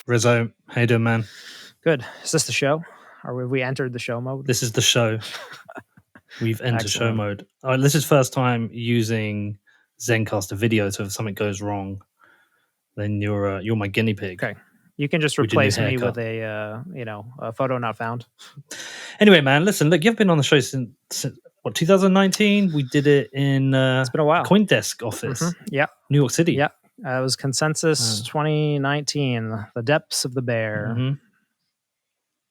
Rizzo, how you doing, man? Good. Is this the show? Or have we entered the show mode? This is the show. We've entered show Excellent. mode. This is first time using Zencaster video, so if something goes wrong, then you're my guinea pig. Okay. You can just With your new replace me with haircut. a photo not found. Anyway, man, listen, look, you've been on the show since what, 2019? We did it in It's been a while. CoinDesk office, Yeah. New York City. Yeah. It was Consensus 2019, The Depths of the Bear. Mhm.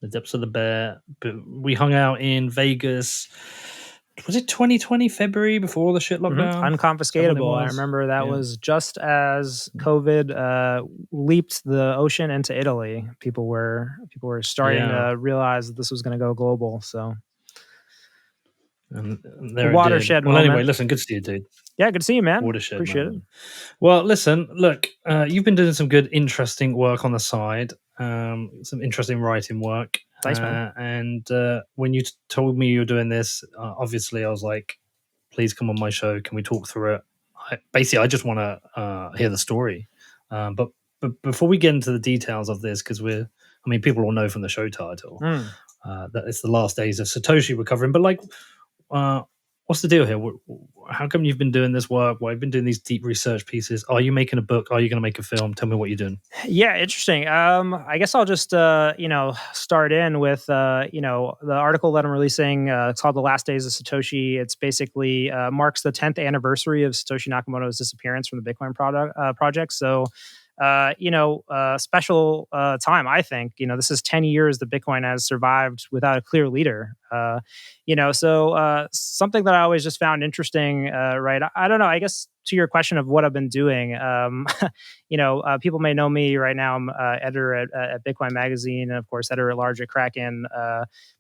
The Depths of the Bear. But we hung out in Vegas. Was it 2020 February before all the shit lockdown? Unconfiscatable. I remember that was just as COVID leaped the ocean into Italy. People were starting to realize that this was going to go global. So, and there watershed well, moment. anyway, listen, good to see you, dude. Yeah, good to see you, man. Watershed Appreciate moment. it. Well, listen, look, you've been doing some good, interesting work on the side. Some interesting writing work. Thanks, man. And when you told me you were doing this, obviously I was like, please come on my show. Can we talk through it? I just want to hear the story. But before we get into the details of this, because people all know from the show title that it's the last days of Satoshi recovering. But what's the deal here? How come you've been doing this work? Why have you been doing these deep research pieces? Are you making a book? Are you going to make a film? Tell me what you're doing. Yeah, interesting. I guess I'll just start in with the article that I'm releasing. It's called "The Last Days of Satoshi." It's basically marks the 10th anniversary of Satoshi Nakamoto's disappearance from the Bitcoin project. So, special time. I think this is 10 years that Bitcoin has survived without a clear leader. Something that I always just found interesting. Right? I don't know. I guess to your question of what I've been doing, people may know me right now. I'm editor at Bitcoin Magazine, and of course, editor at large at Kraken.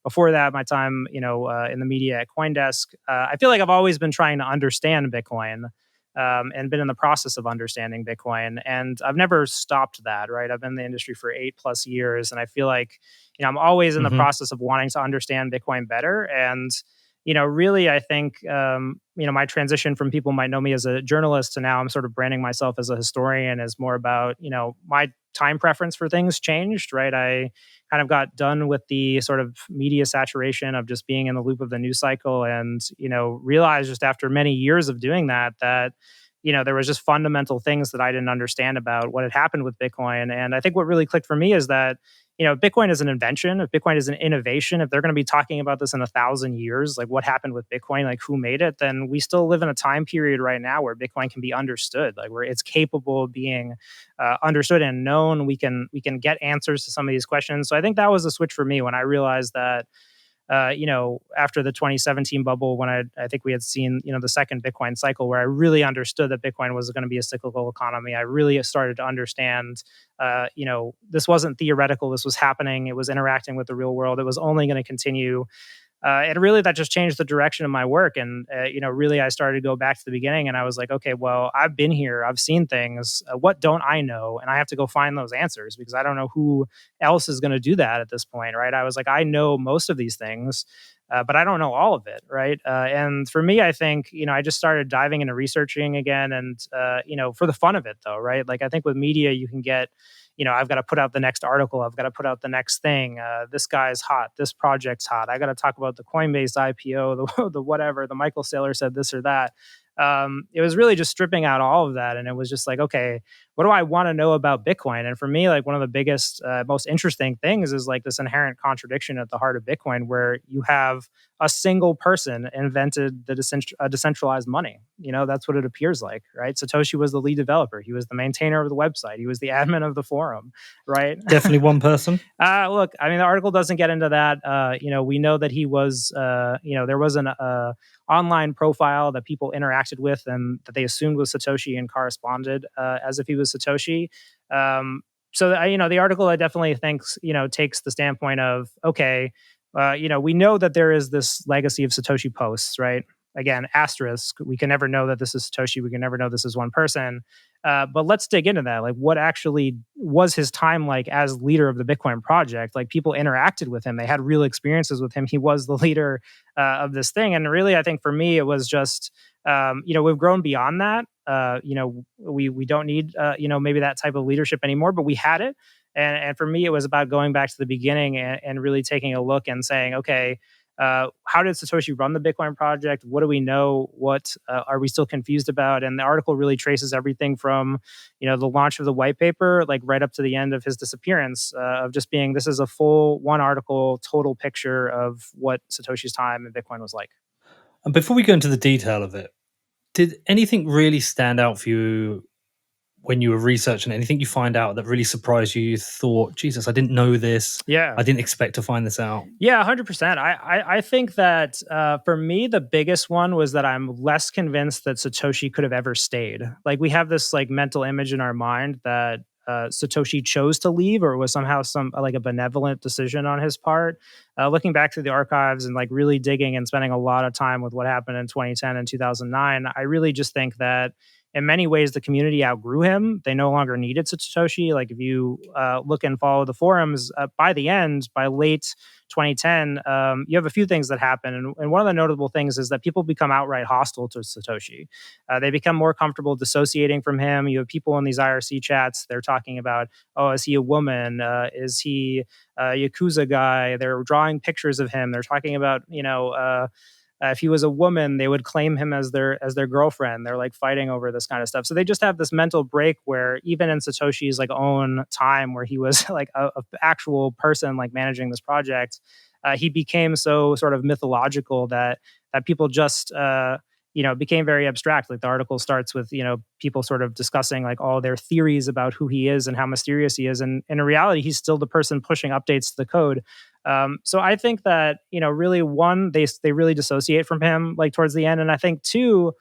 Before that, my time, in the media at CoinDesk. I feel like I've always been trying to understand Bitcoin. And been in the process of understanding Bitcoin. And I've never stopped that, right? I've been in the industry for 8+ years. And I feel like, I'm always in the process of wanting to understand Bitcoin better. And, really, I think, my transition from people might know me as a journalist to now I'm sort of branding myself as a historian is more about, my time preference for things changed, right? I kind of got done with the sort of media saturation of just being in the loop of the news cycle and, realized just after many years of doing that, there was just fundamental things that I didn't understand about what had happened with Bitcoin. And I think what really clicked for me is that, Bitcoin is an invention, if Bitcoin is an innovation, if they're going to be talking about this in 1,000 years, like what happened with Bitcoin, like who made it, then we still live in a time period right now where Bitcoin can be understood, like where it's capable of being understood and known. We can get answers to some of these questions. So I think that was a switch for me when I realized that, after the 2017 bubble, when I think we had seen, the second Bitcoin cycle, where I really understood that Bitcoin was going to be a cyclical economy. I really started to understand, this wasn't theoretical. This was happening. It was interacting with the real world. It was only going to continue. And really, that just changed the direction of my work. And, really, I started to go back to the beginning and I was like, okay, well, I've been here. I've seen things. What don't I know? And I have to go find those answers because I don't know who else is going to do that at this point, right? I was like, I know most of these things, but I don't know all of it, right? And for me, I think, I just started diving into researching again and, for the fun of it, though, right? Like, I think with media, you can get, I've got to put out the next article. I've got to put out the next thing. This guy's hot. This project's hot. I got to talk about the Coinbase IPO, the whatever, the Michael Saylor said this or that. It was really just stripping out all of that. And it was just like, okay, what do I want to know about Bitcoin? And for me, like one of the biggest, most interesting things is like this inherent contradiction at the heart of Bitcoin, where you have a single person invented the decentralized money. That's what it appears like, right? Satoshi was the lead developer. He was the maintainer of the website. He was the admin of the forum, right? Definitely one person. Look, I mean, the article doesn't get into that. We know that he was, there was an online profile that people interacted with and that they assumed was Satoshi and corresponded as if he was Satoshi. The article I definitely think, takes the standpoint of, okay, we know that there is this legacy of Satoshi posts, right? Again, asterisk, we can never know that this is Satoshi. We can never know this is one person. But let's dig into that. Like, what actually was his time like as leader of the Bitcoin project? Like, people interacted with him. They had real experiences with him. He was the leader of this thing. And really, I think for me, it was just, we've grown beyond that. We don't need, maybe that type of leadership anymore, but we had it. And for me, it was about going back to the beginning and really taking a look and saying, okay, how did Satoshi run the Bitcoin project? What do we know? What are we still confused about? And the article really traces everything from, the launch of the white paper, like right up to the end of his disappearance, of just being, this is a full one article, total picture of what Satoshi's time in Bitcoin was like. And before we go into the detail of it, did anything really stand out for you when you were researching it? Anything you find out that really surprised you? You thought, Jesus, I didn't know this. Yeah. I didn't expect to find this out. Yeah, 100%. I think that for me, the biggest one was that I'm less convinced that Satoshi could have ever stayed. Like we have this like mental image in our mind that Satoshi chose to leave, or it was somehow some like a benevolent decision on his part. Looking back through the archives and like really digging and spending a lot of time with what happened in 2010 and 2009, I really just think that in many ways the community outgrew him. They no longer needed Satoshi. Like if you look and follow the forums, by the end, by late 2010, you have a few things that happen. And one of the notable things is that people become outright hostile to Satoshi. They become more comfortable dissociating from him. You have people in these IRC chats, they're talking about, oh, is he a woman? Is he a Yakuza guy? They're drawing pictures of him. They're talking about, if he was a woman, they would claim him as their girlfriend. They're like fighting over this kind of stuff. So they just have this mental break where even in Satoshi's like own time, where he was like a actual person like managing this project, he became so sort of mythological that people just became very abstract. Like the article starts with people sort of discussing like all their theories about who he is and how mysterious he is, and in reality, he's still the person pushing updates to the code. So I think that really one, they really dissociate from him like towards the end, and I think two,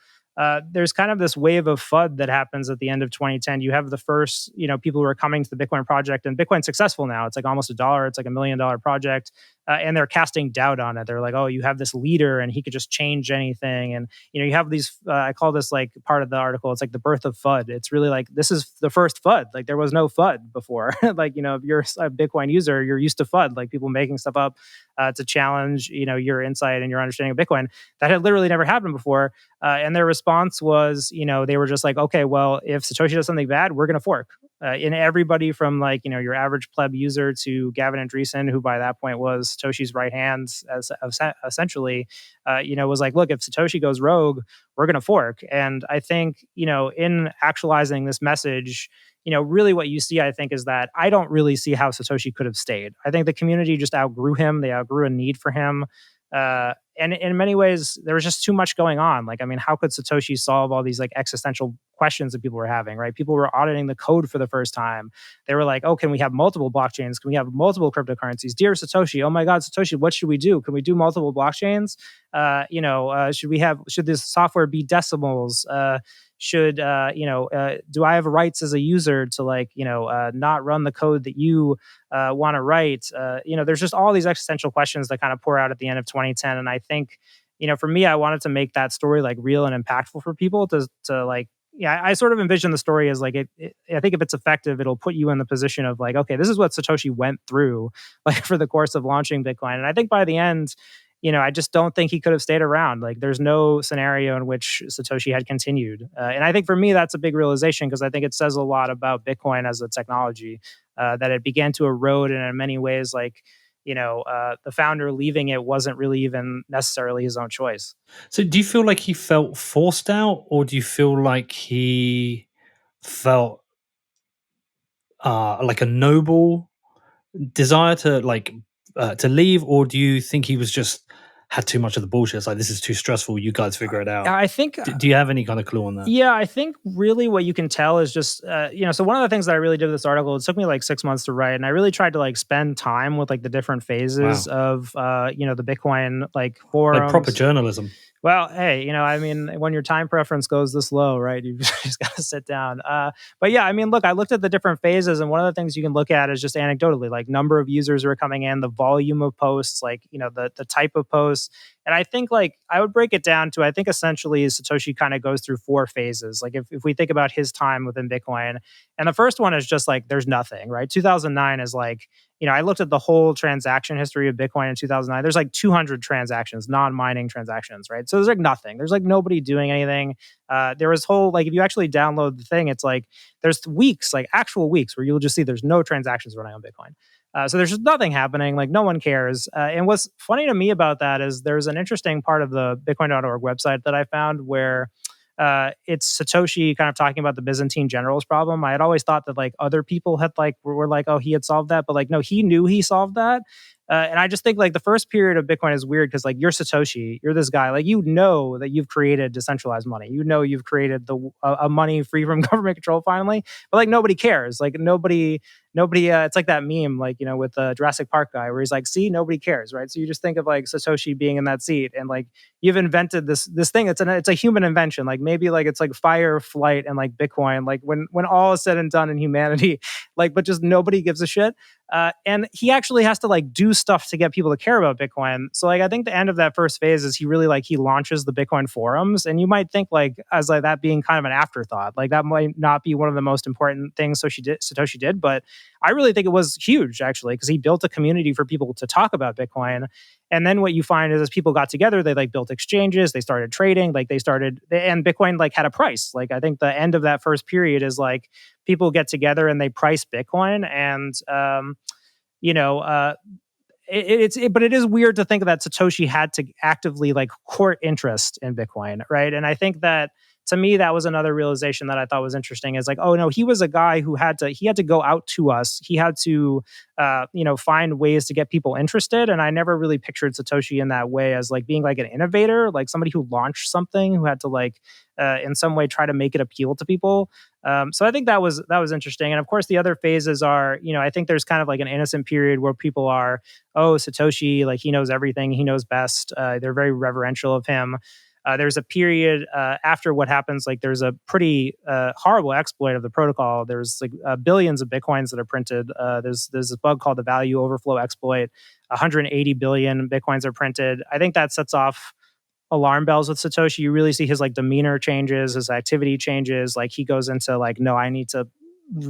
there's kind of this wave of FUD that happens at the end of 2010. You have the first people who are coming to the Bitcoin project, and Bitcoin's successful now. It's like almost $1. It's like $1 million project, and they're casting doubt on it. They're like, oh, you have this leader, and he could just change anything. And you have these. I call this like part of the article. It's like the birth of FUD. It's really like this is the first FUD. Like there was no FUD before. Like if you're a Bitcoin user, you're used to FUD, like people making stuff up to challenge your insight and your understanding of Bitcoin. That had literally never happened before. And their response was, they were just like, okay, well, if Satoshi does something bad, we're going to fork. In everybody from like, your average pleb user to Gavin Andreessen, who by that point was Satoshi's right hand, essentially, was like, look, if Satoshi goes rogue, we're going to fork. And I think, in actualizing this message, really what you see, I think, is that I don't really see how Satoshi could have stayed. I think the community just outgrew him. They outgrew a need for him. And in many ways, there was just too much going on. Like, I mean, how could Satoshi solve all these like existential questions that people were having, right? People were auditing the code for the first time. They were like, oh, can we have multiple blockchains? Can we have multiple cryptocurrencies? Dear Satoshi, oh my God, Satoshi, what should we do? Can we do multiple blockchains? Should this software be decimals? Do I have rights as a user to not run the code that you want to write? There's just all these existential questions that kind of pour out at the end of 2010. And I think, for me, I wanted to make that story like real and impactful for people to like, yeah, I sort of envision the story as like, I think if it's effective, it'll put you in the position of like, okay, this is what Satoshi went through like for the course of launching Bitcoin. And I think by the end, I just don't think he could have stayed around. Like, there's no scenario in which Satoshi had continued. And I think for me, that's a big realization because I think it says a lot about Bitcoin as a technology, that it began to erode. And in many ways, like, the founder leaving it wasn't really even necessarily his own choice. So do you feel like he felt forced out, or do you feel like he felt like a noble desire to leave, or do you think he was just had too much of the bullshit? It's like, this is too stressful, you guys figure it out. I think do you have any kind of clue on that? Yeah, I think really what you can tell is just so one of the things that I really did with this article, it took me like 6 months to write, and I really tried to like spend time with like the different phases of the Bitcoin like forums, like proper journalism. Well, hey, I mean, when your time preference goes this low, right, you just got to sit down. But yeah, I mean, look, I looked at the different phases, and one of the things you can look at is just anecdotally, like number of users who are coming in, the volume of posts, like, the type of posts. And I think like I would break it down to, I think essentially Satoshi kind of goes through 4 phases. Like if we think about his time within Bitcoin, and the first one is just like, there's nothing, right? 2009 is like, I looked at the whole transaction history of Bitcoin in 2009. There's like 200 transactions, non-mining transactions, right? So there's like nothing. There's like nobody doing anything. There was whole, like, if you actually download the thing, it's like there's weeks, like actual weeks, where you'll just see there's no transactions running on Bitcoin. So there's just nothing happening. Like, no one cares. And what's funny to me about that is there's an interesting part of the Bitcoin.org website that I found where it's Satoshi kind of talking about the Byzantine generals problem. I had always thought that like other people had like were like, oh, he had solved that, but like no, he knew he solved that. And I just think like the first period of Bitcoin is weird because like you're Satoshi, you're this guy, like you know that you've created decentralized money, you know you've created the a money free from government control finally, but like nobody cares, like nobody. It's like that meme, like with the Jurassic Park guy, where he's like, "See, nobody cares," right? So you just think of like Satoshi being in that seat, and like you've invented this thing. It's a human invention. Like maybe like it's like fire, flight, and like Bitcoin. Like when all is said and done in humanity, like but just nobody gives a shit. And he actually has to like do stuff to get people to care about Bitcoin. So like I think the end of that first phase is he launches the Bitcoin forums, and you might think like as like that being kind of an afterthought, like that might not be one of the most important things Satoshi did, but I really think it was huge actually because he built a community for people to talk about Bitcoin. And then what you find is as people got together, they like built exchanges, they started trading, like and Bitcoin like had a price. Like I think the end of that first period is like people get together and they price Bitcoin, and you know, but it is weird to think that Satoshi had to actively like court interest in Bitcoin, right? And I think that to me that was another realization that I thought was interesting. Is like, oh no, he was a guy who had to go out to us. He had to find ways to get people interested. And I never really pictured Satoshi in that way as like being like an innovator, like somebody who launched something who had to like in some way try to make it appeal to people. So I think that was interesting. And of course, the other phases are, I think there's kind of like an innocent period where people are, oh, Satoshi, like he knows everything, he knows best. They're very reverential of him. There's a period after what happens, like there's a pretty horrible exploit of the protocol. There's like billions of Bitcoins that are printed. There's this bug called the value overflow exploit. 180 billion Bitcoins are printed. I think that sets off alarm bells with Satoshi. You really see his like demeanor changes, his activity changes. Like he goes into like, no, I need to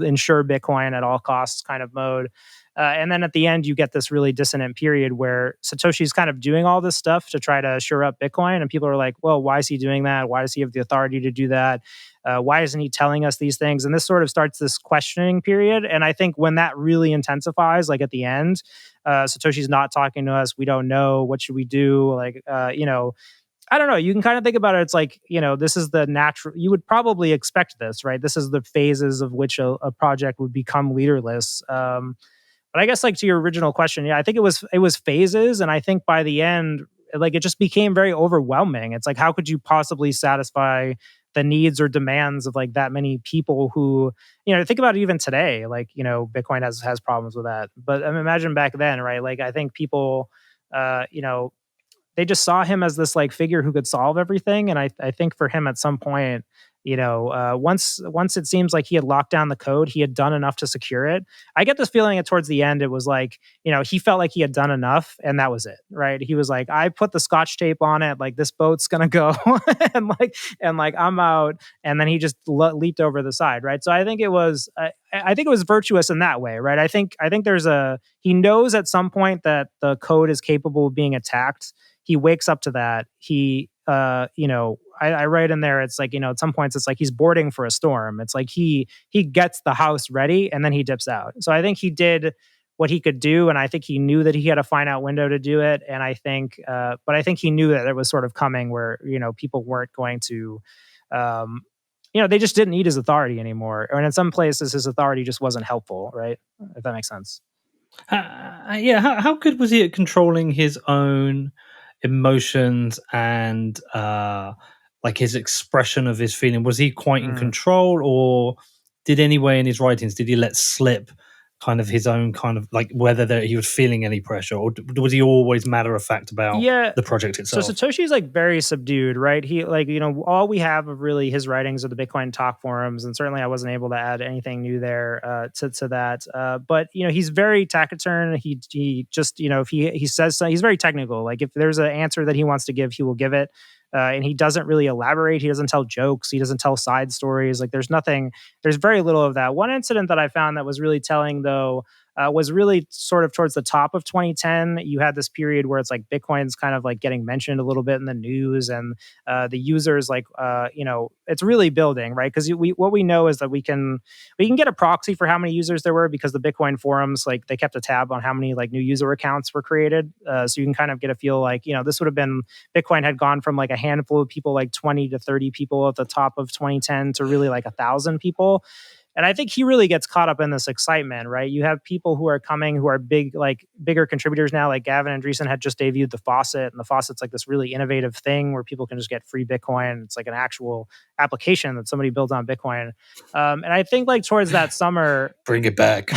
ensure Bitcoin at all costs kind of mode. And then at the end, you get this really dissonant period where Satoshi's kind of doing all this stuff to try to shore up Bitcoin. And people are like, well, why is he doing that? Why does he have the authority to do that? Why isn't he telling us these things? And this sort of starts this questioning period. And I think when that really intensifies, like at the end, Satoshi's not talking to us. We don't know. What should we do? Like, I don't know. You can kind of think about it. It's like, this is the natural, you would probably expect this, right? This is the phases of which a project would become leaderless. But I guess like to your original question, yeah, I think it was phases. And I think by the end, like it just became very overwhelming. It's like, how could you possibly satisfy the needs or demands of like that many people who, think about it even today, like, Bitcoin has problems with that. But imagine back then, right? Like I think people, they just saw him as this like figure who could solve everything. And I think for him at some point, once it seems like he had locked down the code, he had done enough to secure it. I get this feeling that towards the end, it was like, he felt like he had done enough and that was it, right? He was like, I put the scotch tape on it, like this boat's gonna go, and like I'm out, and then he just leaped over the side, right? So I think it was, I think it was virtuous in that way, right? I think he knows at some point that the code is capable of being attacked. He wakes up to that. I write in there, it's like, at some points it's like he's boarding for a storm. It's like he gets the house ready and then he dips out. So I think he did what he could do, and I think he knew that he had a finite window to do it. And I think, but I think he knew that it was sort of coming where, people weren't going to, they just didn't need his authority anymore. And in some places, his authority just wasn't helpful, right? If that makes sense. Yeah, how good was he at controlling his own emotions and like his expression of his feeling? Was he quite in control, or did anyway in his writings did he let slip kind of his own kind of like whether he was feeling any pressure, or was he always matter of fact about the project itself? So Satoshi's like very subdued, right? He like, all we have of really his writings are the Bitcoin talk forums, and certainly I wasn't able to add anything new there to that. But he's very taciturn. He just if he says something, he's very technical. Like if there's an answer that he wants to give, he will give it. And he doesn't really elaborate. He doesn't tell jokes. He doesn't tell side stories. Like there's very little of that. One incident that I found that was really telling though, was really sort of towards the top of 2010. You had this period where it's like Bitcoin's kind of like getting mentioned a little bit in the news, and the users like it's really building, right? Because we what we know is that we can get a proxy for how many users there were because the Bitcoin forums, like, they kept a tab on how many like new user accounts were created, so you can kind of get a feel like, this would have been, Bitcoin had gone from like a handful of people, like 20 to 30 people at the top of 2010, to really like 1,000 people. And I think he really gets caught up in this excitement, right? You have people who are coming who are bigger contributors now, like Gavin Andresen had just debuted the faucet, and the faucet's like this really innovative thing where people can just get free Bitcoin. It's like an actual application that somebody built on Bitcoin. And I think like towards that summer, Bring it back.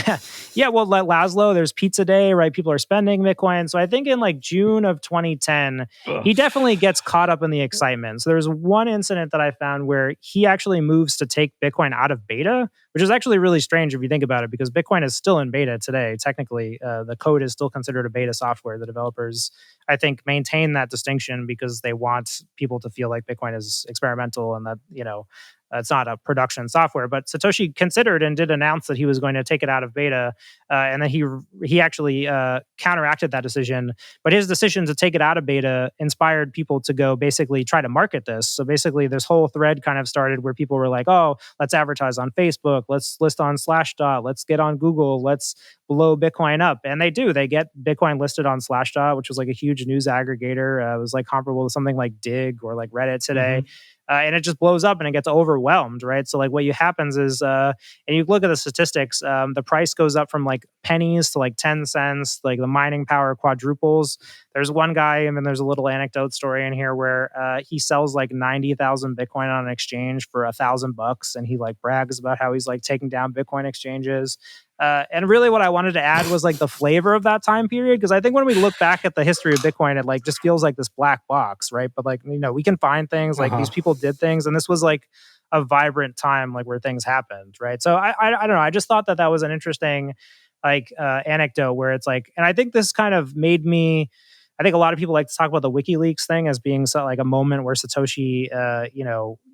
yeah, well, let Laszlo, there's Pizza Day, right? People are spending Bitcoin. So I think in like June of 2010, he definitely gets caught up in the excitement. So there's one incident that I found where he actually moves to take Bitcoin out of beta, which is actually really strange if you think about it, because Bitcoin is still in beta today. Technically, the code is still considered a beta software. The developers, I think, maintain that distinction because they want people to feel like Bitcoin is experimental and that, it's not a production software. But Satoshi considered and did announce that he was going to take it out of beta, and then he actually counteracted that decision. But his decision to take it out of beta inspired people to go basically try to market this. So basically, this whole thread kind of started where people were like, "Oh, let's advertise on Facebook, let's list on Slashdot, let's get on Google, let's blow Bitcoin up." And they do. They get Bitcoin listed on Slashdot, which was like a huge news aggregator. It was like comparable to something like Dig or like Reddit today. And it just blows up and it gets overwhelmed, right? So like what happens is, and you look at the statistics, the price goes up from like pennies to like 10 cents, like the mining power quadruples. There's one guy, and then there's a little anecdote story in here where he sells like 90,000 Bitcoin on an exchange for $1,000, and he like brags about how he's like taking down Bitcoin exchanges. And really what I wanted to add was like the flavor of that time period, because I think when we look back at the history of Bitcoin, it like just feels like this black box, right? But like, we can find things, like these people did things, and this was like a vibrant time, like where things happened, right? So I don't know, I just thought that that was an interesting like anecdote where it's like, and I think this kind of made me, I think a lot of people like to talk about the WikiLeaks thing as being so like a moment where Satoshi,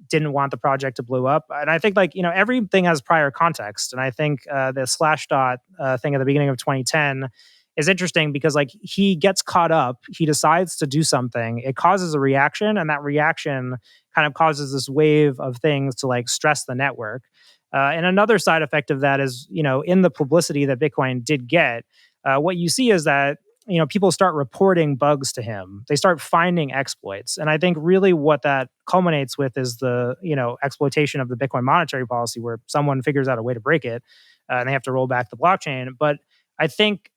didn't want the project to blow up. And I think like, everything has prior context. And I think the Slashdot thing at the beginning of 2010 is interesting because like he gets caught up, he decides to do something, it causes a reaction, and that reaction kind of causes this wave of things to like stress the network. And another side effect of that is, in the publicity that Bitcoin did get, what you see is that people start reporting bugs to him. They start finding exploits. And I think really what that culminates with is the, exploitation of the Bitcoin monetary policy, where someone figures out a way to break it, and they have to roll back the blockchain. But I think,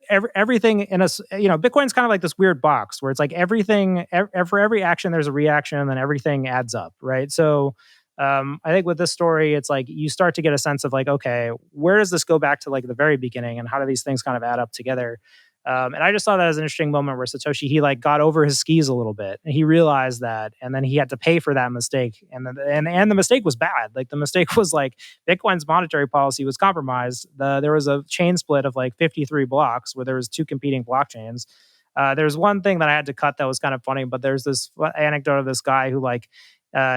everything in us, Bitcoin's kind of like this weird box where it's like everything, for every action, there's a reaction, and then everything adds up, right? So I think with this story, it's like you start to get a sense of like, okay, where does this go back to like the very beginning, and how do these things kind of add up together? And I just saw that as an interesting moment where Satoshi, he like got over his skis a little bit, and he realized that, and then he had to pay for that mistake, and the mistake was bad. Like the mistake was like Bitcoin's monetary policy was compromised. There was a chain split of like 53 blocks where there was two competing blockchains. There's one thing that I had to cut that was kind of funny, but there's this anecdote of this guy who like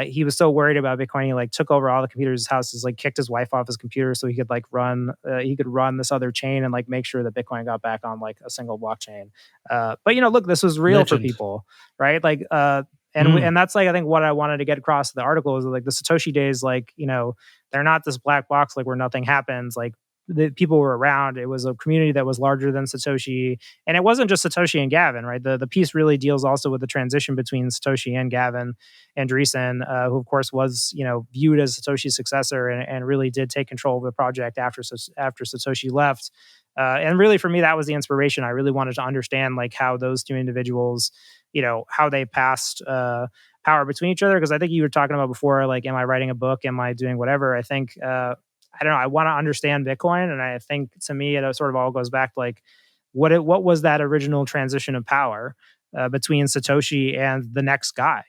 he was so worried about Bitcoin, he like took over all the computers in his house, like kicked his wife off his computer so he could like run this other chain and like make sure that Bitcoin got back on like a single blockchain. But look, this was real for people, right? Like and that's like I think what I wanted to get across in the article is like the Satoshi days, like they're not this black box like where nothing happens. Like the people were around. It was a community that was larger than Satoshi, and it wasn't just Satoshi and Gavin, right? The piece really deals also with the transition between Satoshi and Gavin Andresen, who of course was viewed as Satoshi's successor, and really did take control of the project after Satoshi left. And really, for me, that was the inspiration. I really wanted to understand like how those two individuals, how they passed power between each other. Because I think you were talking about before, like, am I writing a book? Am I doing whatever? I think I don't know. I want to understand Bitcoin, and I think to me, it sort of all goes back to like what was that original transition of power between Satoshi and the next guy,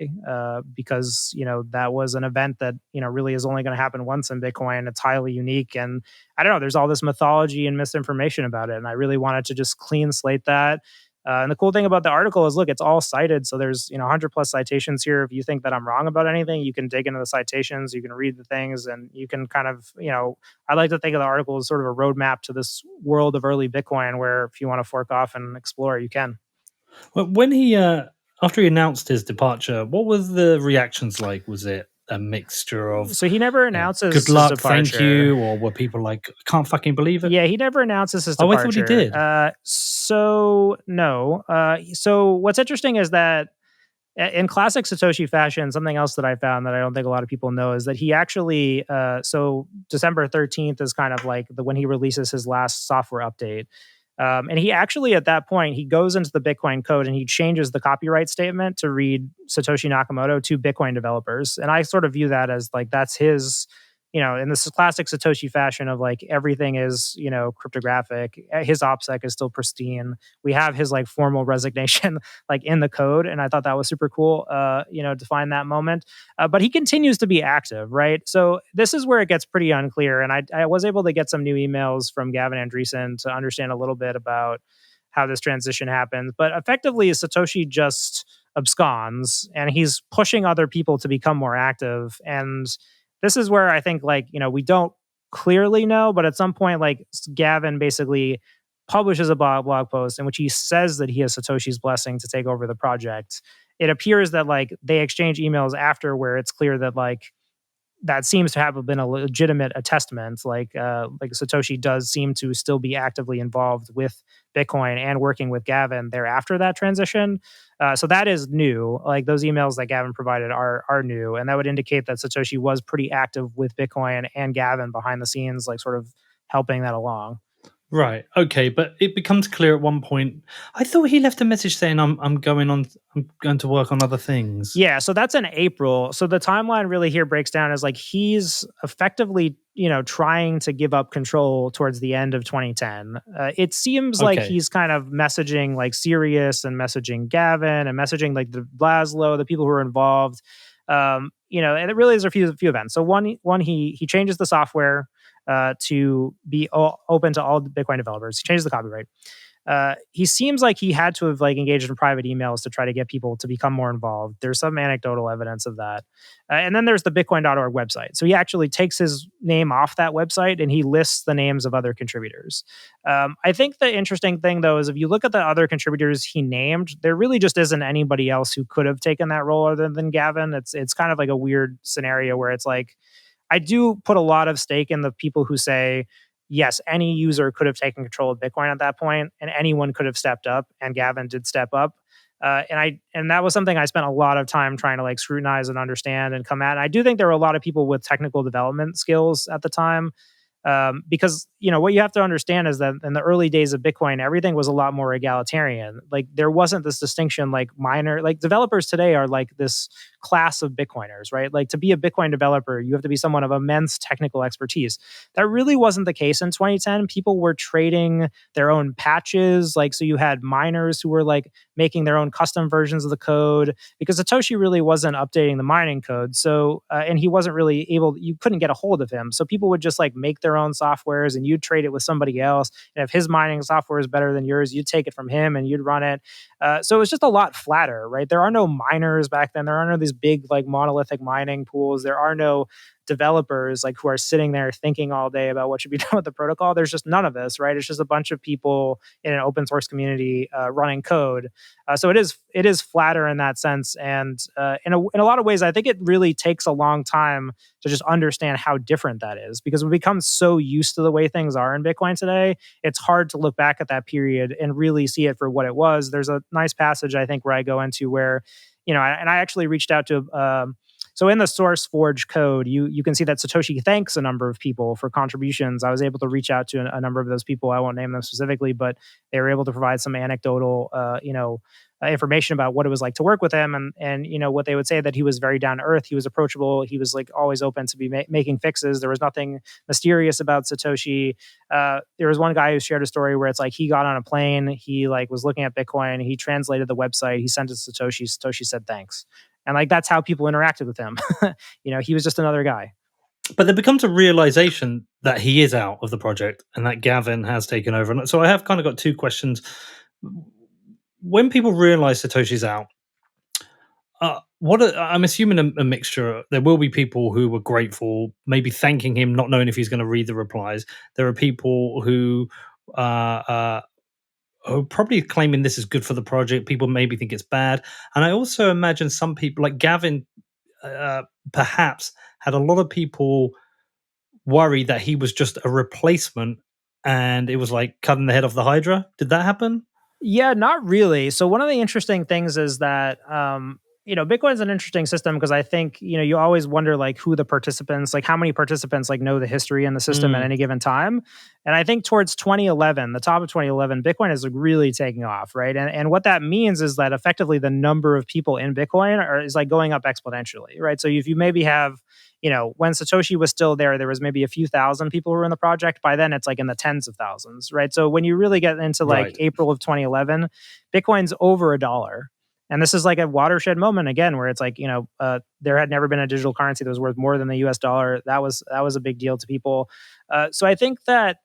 because that was an event that really is only going to happen once in Bitcoin. It's highly unique, and I don't know. There's all this mythology and misinformation about it, and I really wanted to just clean slate that. And the cool thing about the article is, look, it's all cited. So there's 100 plus citations here. If you think that I'm wrong about anything, you can dig into the citations, you can read the things, and you can kind of, I like to think of the article as sort of a roadmap to this world of early Bitcoin, where if you want to fork off and explore, you can. Well, when he after he announced his departure, what was the reactions like? Was it a mixture of So he never announces good his luck, thank departure. you, or were people like, I can't fucking believe it? Yeah, he never announces his Oh, I thought he departure. did. So no. So what's interesting is that in classic Satoshi fashion, something else that I found that I don't think a lot of people know is that he actually, so December 13th is kind of like when he releases his last software update. And he actually, at that point, he goes into the Bitcoin code and he changes the copyright statement to read Satoshi Nakamoto to Bitcoin developers. And I sort of view that as like that's his, in this classic Satoshi fashion of like everything is, cryptographic. His OPSEC is still pristine. We have his like formal resignation like in the code, and I thought that was super cool. To find that moment. But he continues to be active, right? So this is where it gets pretty unclear. And I was able to get some new emails from Gavin Andreessen to understand a little bit about how this transition happens. But effectively, Satoshi just absconds and he's pushing other people to become more active. And this is where I think, like, we don't clearly know, but at some point, like, Gavin basically publishes a blog post in which he says that he has Satoshi's blessing to take over the project. It appears that like they exchange emails after where it's clear that like that seems to have been a legitimate attestment. Like Satoshi does seem to still be actively involved with Bitcoin and working with Gavin thereafter that transition. So that is new. Like those emails that Gavin provided are new, and that would indicate that Satoshi was pretty active with Bitcoin and Gavin behind the scenes, like sort of helping that along. Right. Okay, but it becomes clear at one point. I thought he left a message saying, I'm going to work on other things." Yeah, so that's in April. So the timeline really here breaks down as like he's effectively, trying to give up control towards the end of 2010. It seems like Okay. he's kind of messaging like Sirius and messaging Gavin and messaging like the Laszlo, the people who are involved. And it really is a few events. So one he changes the software to be open to all the Bitcoin developers. He changes the copyright. He seems like he had to have like engaged in private emails to try to get people to become more involved. There's some anecdotal evidence of that. And then there's the bitcoin.org website. So he actually takes his name off that website and he lists the names of other contributors. I think the interesting thing though is if you look at the other contributors he named, there really just isn't anybody else who could have taken that role other than Gavin. It's kind of like a weird scenario where it's like I do put a lot of stake in the people who say, yes, any user could have taken control of Bitcoin at that point, and anyone could have stepped up, and Gavin did step up. And that was something I spent a lot of time trying to like scrutinize and understand and come at. And I do think there were a lot of people with technical development skills at the time because what you have to understand is that in the early days of Bitcoin, everything was a lot more egalitarian. Like there wasn't this distinction like developers today are like this class of Bitcoiners, right? Like to be a Bitcoin developer, you have to be someone of immense technical expertise. That really wasn't the case in 2010. People were trading their own patches, like so you had miners who were like making their own custom versions of the code because Satoshi really wasn't updating the mining code. So and he wasn't really able. You couldn't get a hold of him, so people would just like make their own softwares and you'd trade it with somebody else. And if his mining software is better than yours, you'd take it from him and you'd run it. So it was just a lot flatter, right? There are no miners back then. There are no these big like monolithic mining pools. There are no developers like who are sitting there thinking all day about what should be done with the protocol. There's just none of this, right? It's just a bunch of people in an open source community running code. So it is flatter in that sense, and in a lot of ways, I think it really takes a long time to just understand how different that is because we become so used to the way things are in Bitcoin today. It's hard to look back at that period and really see it for what it was. There's a nice passage I think where I go into where, and I actually reached out to. So in the source forge code, you can see that Satoshi thanks a number of people for contributions. I was able to reach out to a number of those people. I won't name them specifically, but they were able to provide some anecdotal, information about what it was like to work with him, and what they would say that he was very down to earth. He was approachable. He was like always open to be making fixes. There was nothing mysterious about Satoshi. There was one guy who shared a story where it's like he got on a plane. He like was looking at Bitcoin. He translated the website. He sent it to Satoshi. Satoshi said thanks. And like that's how people interacted with him. He was just another guy. But there becomes a realization that he is out of the project and that Gavin has taken over. And so I have kind of got two questions. when people realize Satoshi's out, I'm assuming a mixture. There will be people who were grateful, maybe thanking him, not knowing if he's going to read the replies. There are people who are probably claiming this is good for the project. People maybe think it's bad, and I also imagine some people like Gavin, perhaps had a lot of people worried that he was just a replacement, and it was like cutting the head off the Hydra. Did that happen? Yeah, not really. So one of the interesting things is that Bitcoin's an interesting system because I think, you always wonder like who the participants, like how many participants like know the history in the system at Mm, any given time. And I think towards 2011, the top of 2011, Bitcoin is like really taking off, right? And what that means is that effectively the number of people in Bitcoin is like going up exponentially, right? So if you maybe have when Satoshi was still there, there was maybe a few thousand people who were in the project. By then, it's like in the tens of thousands, right? So when you really get into like right. April of 2011, Bitcoin's over $1. And this is like a watershed moment again, where it's like there had never been a digital currency that was worth more than the U.S. dollar. That was a big deal to people. So I think that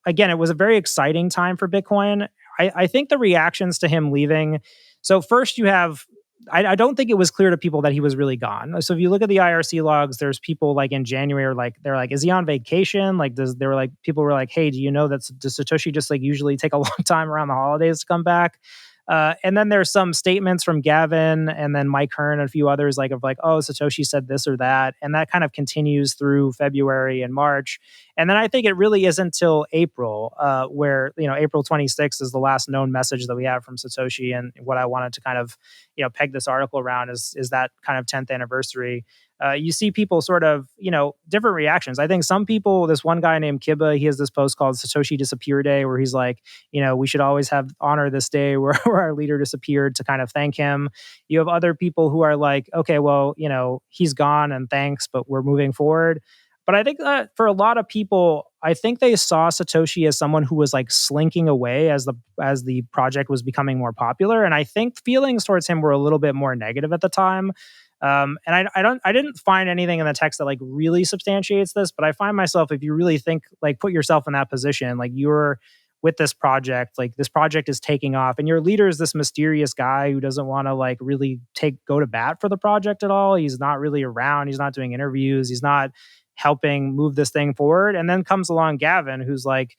again, it was a very exciting time for Bitcoin. I think the reactions to him leaving. So first, you have I don't think it was clear to people that he was really gone. So if you look at the IRC logs, there's people like in January, like they're like, is he on vacation? Like, they were like, people were like, hey, do you know that does Satoshi just like usually take a long time around the holidays to come back? And then there's some statements from Gavin and then Mike Hearn and a few others like of like, oh, Satoshi said this or that. And that kind of continues through February and March. And then I think it really isn't until April, where, April 26th is the last known message that we have from Satoshi. And what I wanted to kind of, peg this article around is that kind of 10th anniversary. You see people sort of, different reactions. I think some people, this one guy named Kiba, he has this post called Satoshi Disappear Day, where he's like, we should always have honor this day where our leader disappeared to kind of thank him. You have other people who are like, okay, well, he's gone and thanks, but we're moving forward. But I think that for a lot of people, I think they saw Satoshi as someone who was like slinking away as the project was becoming more popular, and I think feelings towards him were a little bit more negative at the time. And I didn't find anything in the text that like really substantiates this, but I find myself, if you really think like put yourself in that position, like you're with this project, like this project is taking off, and your leader is this mysterious guy who doesn't want to like really go to bat for the project at all. He's not really around. He's not doing interviews. He's not helping move this thing forward. And then comes along Gavin, who's like,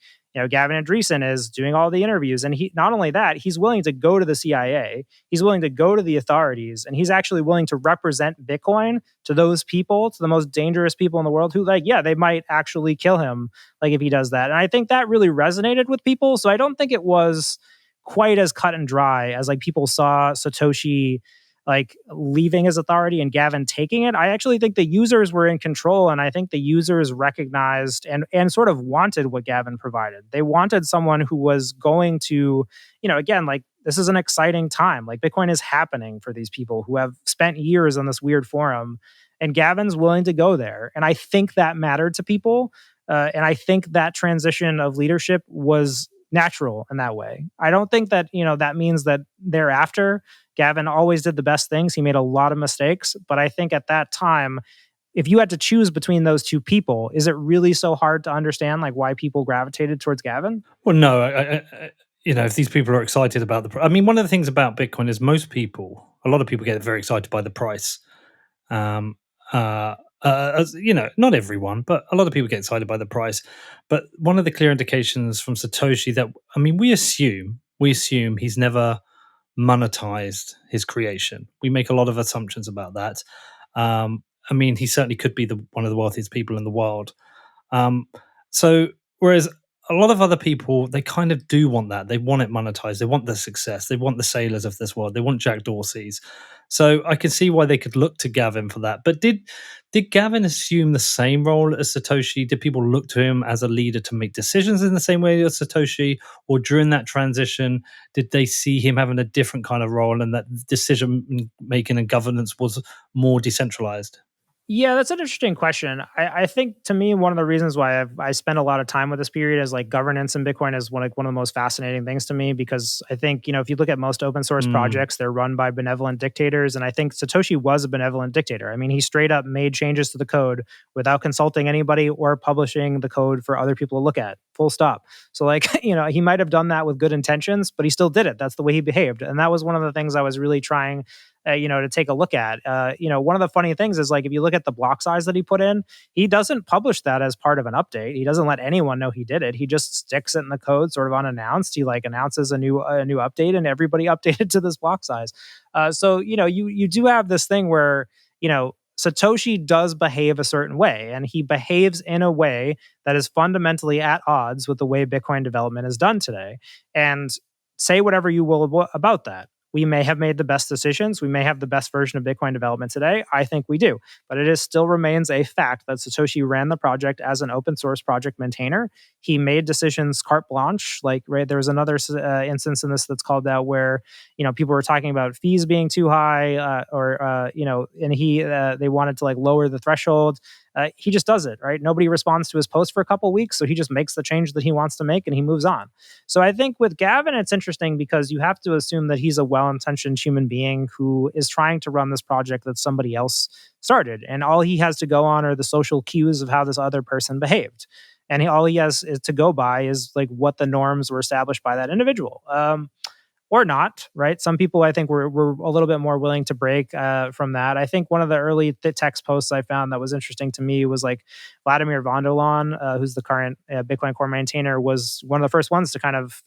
Gavin Andreessen is doing all the interviews. And he, not only that, he's willing to go to the CIA, he's willing to go to the authorities, and he's actually willing to represent Bitcoin to those people, to the most dangerous people in the world who, like, yeah, they might actually kill him, like, if he does that. And I think that really resonated with people. So I don't think it was quite as cut and dry as like people saw Satoshi like leaving his authority and Gavin taking it. I actually think the users were in control, and I think the users recognized and sort of wanted what Gavin provided. They wanted someone who was going to, again, like this is an exciting time. Like Bitcoin is happening for these people who have spent years on this weird forum, and Gavin's willing to go there. And I think that mattered to people. And I think that transition of leadership was natural in that way. I don't think that, that means that thereafter Gavin always did the best things. He made a lot of mistakes, but I think at that time, if you had to choose between those two people, is it really so hard to understand like why people gravitated towards Gavin? Well, no, if these people are excited about I mean, one of the things about Bitcoin is a lot of people get very excited by the price. Um, as not everyone, but a lot of people get excited by the price. But one of the clear indications from Satoshi that, I mean, we assume he's never monetized his creation. We make a lot of assumptions about that. I mean, he certainly could be one of the wealthiest people in the world. Um, so whereas a lot of other people, they kind of do want that. They want it monetized. They want the success. They want the sailors of this world. They want Jack Dorsey's. So I can see why they could look to Gavin for that. But did Gavin assume the same role as Satoshi? Did people look to him as a leader to make decisions in the same way as Satoshi? Or during that transition, did they see him having a different kind of role and that decision making and governance was more decentralized? Yeah, that's an interesting question. I think to me, one of the reasons why I spend a lot of time with this period is like governance in Bitcoin is one of the most fascinating things to me because I think, if you look at most open source Mm, projects, they're run by benevolent dictators. And I think Satoshi was a benevolent dictator. I mean, he straight up made changes to the code without consulting anybody or publishing the code for other people to look at, full stop. So, like, he might have done that with good intentions, but he still did it. That's the way he behaved. And that was one of the things I was really trying to take a look at. One of the funny things is like if you look at the block size that he put in, he doesn't publish that as part of an update. He doesn't let anyone know he did it. He just sticks it in the code sort of unannounced. He like announces a new update, and everybody updated to this block size. So you do have this thing where Satoshi does behave a certain way, and he behaves in a way that is fundamentally at odds with the way Bitcoin development is done today. And say whatever you will about that. We may have made the best decisions. We may have the best version of Bitcoin development today. I think we do. But it is still remains a fact that Satoshi ran the project as an open source project maintainer. He made decisions carte blanche. Like, right, there was another instance in this that's called out where, people were talking about fees being too high and they wanted to like lower the threshold. He just does it, right? Nobody responds to his post for a couple of weeks. So he just makes the change that he wants to make and he moves on. So I think with Gavin, it's interesting because you have to assume that he's a well-intentioned human being who is trying to run this project that somebody else started. And all he has to go on are the social cues of how this other person behaved. And all he has is to go by is like what the norms were established by that individual. Or not, right? Some people I think were a little bit more willing to break from that. I think one of the early text posts I found that was interesting to me was like Vladimir Vondolan, who's the current Bitcoin core maintainer, was one of the first ones to kind of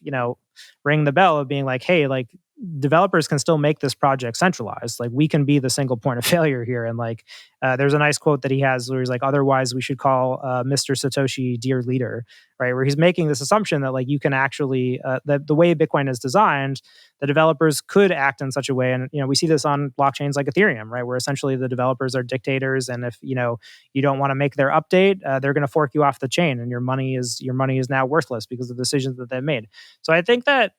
ring the bell of being like, hey, like developers can still make this project centralized. Like we can be the single point of failure here. And like there's a nice quote that he has where he's like, otherwise we should call Mr. Satoshi dear leader, right? Where he's making this assumption that like you can actually the way Bitcoin is designed, the developers could act in such a way. And we see this on blockchains like Ethereum, right? Where essentially the developers are dictators, and if you don't want to make their update, they're going to fork you off the chain, and your money is now worthless because of the decisions that they made. So I think that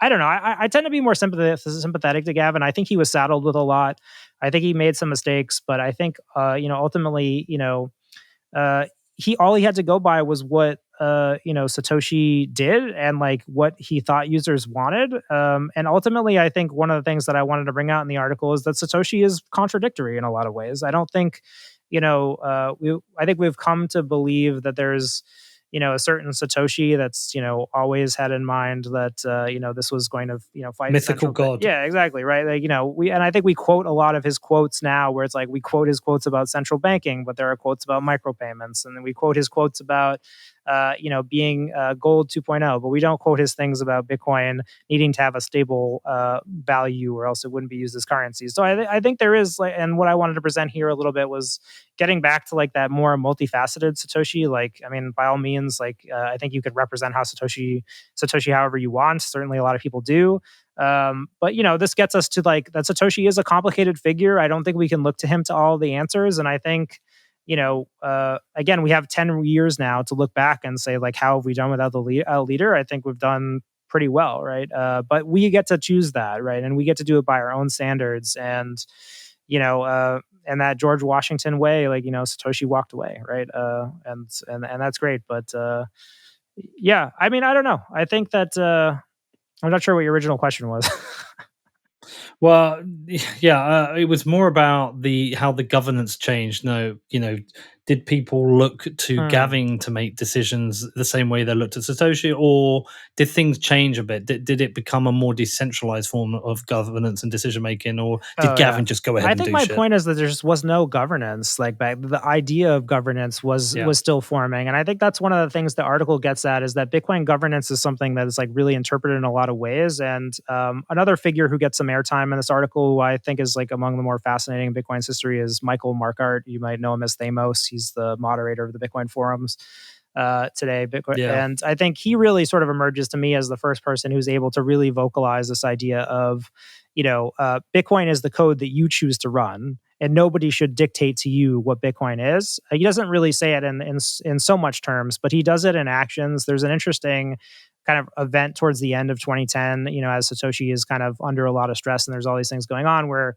I don't know. I tend to be more sympathetic to Gavin. I think he was saddled with a lot. I think he made some mistakes, but I think ultimately he all he had to go by was what Satoshi did and like what he thought users wanted. And ultimately, I think one of the things that I wanted to bring out in the article is that Satoshi is contradictory in a lot of ways. I don't think I think we've come to believe that there's a certain Satoshi that's always had in mind that this was going to fight mythical central. god. Yeah, exactly, right. Like and I think we quote a lot of his quotes now, where it's like we quote his quotes about central banking, but there are quotes about micropayments, and then we quote his quotes about being gold 2.0, but we don't quote his things about Bitcoin needing to have a stable value, or else it wouldn't be used as currency. So I think there is like, and what I wanted to present here a little bit was getting back to like that more multifaceted Satoshi. Like, I mean, by all means, like I think you could represent how Satoshi however you want. Certainly, a lot of people do. But this gets us to like that Satoshi is a complicated figure. I don't think we can look to him to all the answers, and I think again, we have 10 years now to look back and say, like, how have we done without the leader? I think we've done pretty well, right? But we get to choose that, right? And we get to do it by our own standards. And, and that George Washington way, like, Satoshi walked away, right? And that's great. But yeah, I mean, I don't know. I think that I'm not sure what your original question was. Well, yeah, it was more about how the governance changed. No, did people look to Gavin to make decisions the same way they looked at Satoshi, or did things change a bit? Did it become a more decentralized form of governance and decision making, or did Gavin just go ahead I and think do my shit? point is that there just was no governance. Like back, the idea of governance was still forming, and I think that's one of the things the article gets at is that Bitcoin governance is something that is like really interpreted in a lot of ways. And another figure who gets some airtime in this article, who I think is like among the more fascinating Bitcoin's history, is Michael Markart. You might know him as Thamos. He's the moderator of the Bitcoin forums today. Bitcoin, and I think he really sort of emerges to me as the first person who's able to really vocalize this idea of Bitcoin is the code that you choose to run, and nobody should dictate to you what Bitcoin is. He doesn't really say it in so much terms, but he does it in actions. There's an interesting kind of event towards the end of 2010, as Satoshi is kind of under a lot of stress and there's all these things going on where,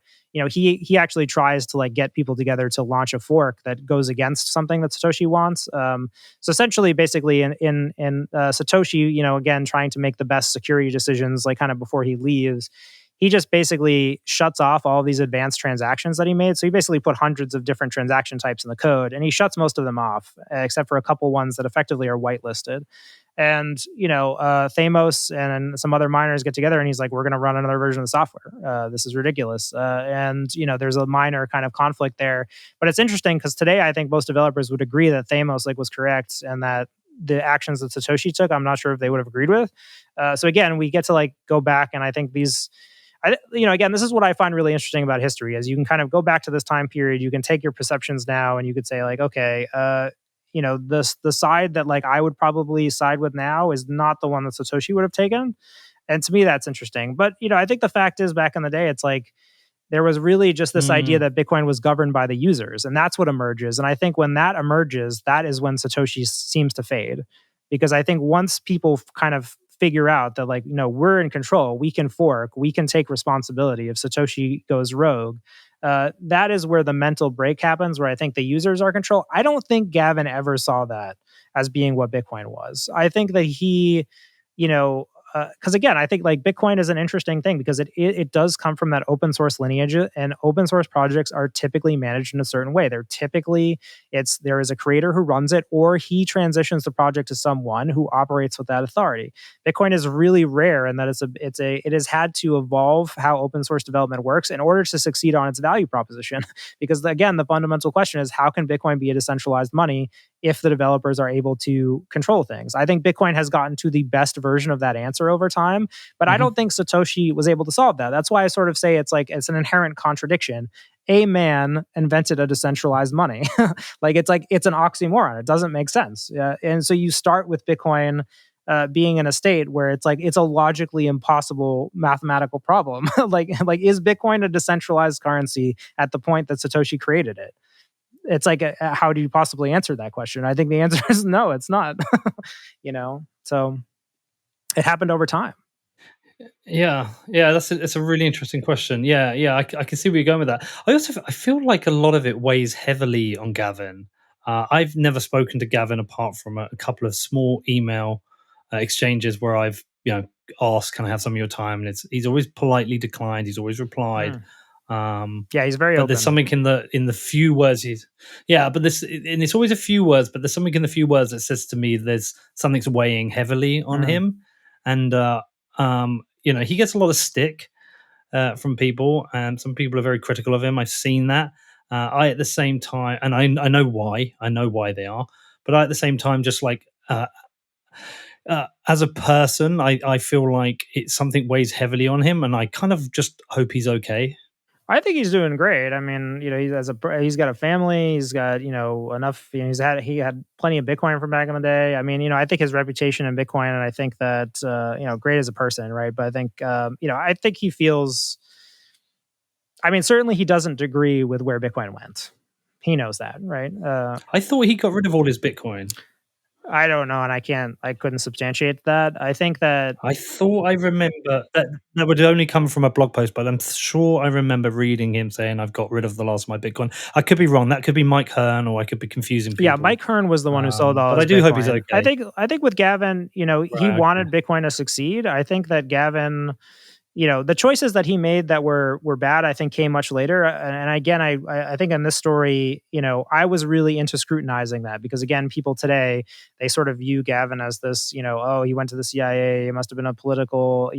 he actually tries to like get people together to launch a fork that goes against something that Satoshi wants. So essentially, basically, in Satoshi, again, trying to make the best security decisions, like kind of before he leaves, he just basically shuts off all these advanced transactions that he made. So he basically put hundreds of different transaction types in the code, and he shuts most of them off, except for a couple ones that effectively are whitelisted. And Thamos and some other miners get together, and he's like, "We're going to run another version of the software. This is ridiculous." And there's a minor kind of conflict there. But it's interesting because today I think most developers would agree that Thamos was correct, and that the actions that Satoshi took, I'm not sure if they would have agreed with. So again, we get to go back, and I think these. Again, this is what I find really interesting about history, is you can kind of go back to this time period. You can take your perceptions now, and you could say okay, the side that I would probably side with now is not the one that Satoshi would have taken, and to me that's interesting. But I think the fact is, back in the day, it's there was really just this idea that Bitcoin was governed by the users, and that's what emerges. And I think when that emerges, that is when Satoshi seems to fade, because I think once people kind of figure out that we're in control, we can fork, we can take responsibility if Satoshi goes rogue, that is where the mental break happens, where I think the users are control. I don't think Gavin ever saw that as being what Bitcoin was. I think that he, because again, I think Bitcoin is an interesting thing because it does come from that open source lineage, and open source projects are typically managed in a certain way. They're typically, there is a creator who runs it, or he transitions the project to someone who operates with that authority. Bitcoin is really rare in that it has had to evolve how open source development works in order to succeed on its value proposition. Because again, the fundamental question is, how can Bitcoin be a decentralized money if the developers are able to control things? I think Bitcoin has gotten to the best version of that answer over time, but I don't think Satoshi was able to solve that. That's why I sort of say it's an inherent contradiction. A man invented a decentralized money. It's an oxymoron. It doesn't make sense. And so you start with Bitcoin being in a state where it's a logically impossible mathematical problem. Is Bitcoin a decentralized currency at the point that Satoshi created it? It's how do you possibly answer that question? I think the answer is no, it's not. So it happened over time. Yeah, it's a really interesting question. I can see where you're going with that. I feel like a lot of it weighs heavily on Gavin. I've never spoken to Gavin apart from a couple of small email exchanges where I've asked, "Can I have some of your time?" And he's always politely declined. He's always replied. He's very but open. There's something in the few words it's always a few words, but there's something in the few words that says to me there's something's weighing heavily on him. And he gets a lot of stick from people, and some people are very critical of him. I've seen that. I at the same time, and I know why they are, but I at the same time, just as a person, I feel like something weighs heavily on him, and I kind of just hope he's okay. I think he's doing great. I mean, he's got a family. He's got enough. He had plenty of Bitcoin from back in the day. I mean, I think his reputation in Bitcoin, and I think that great as a person, right? But I think I think he feels. I mean, certainly he doesn't agree with where Bitcoin went. He knows that, right? I thought he got rid of all his Bitcoin. I don't know, and I couldn't substantiate that. I think that I thought I remember that would only come from a blog post, but I'm sure I remember reading him saying, "I've got rid of the last of my Bitcoin." I could be wrong. That could be Mike Hearn, or I could be confusing people. Yeah, Mike Hearn was the one who sold all. But I do Bitcoin. hope he's okay. I think with Gavin, he wanted Bitcoin to succeed. I think that Gavin, the choices that he made that were bad, I think came much later. And again, I think in this story, I was really into scrutinizing that, because again, people today, they sort of view Gavin as this, oh, he went to the CIA, it must have been a political,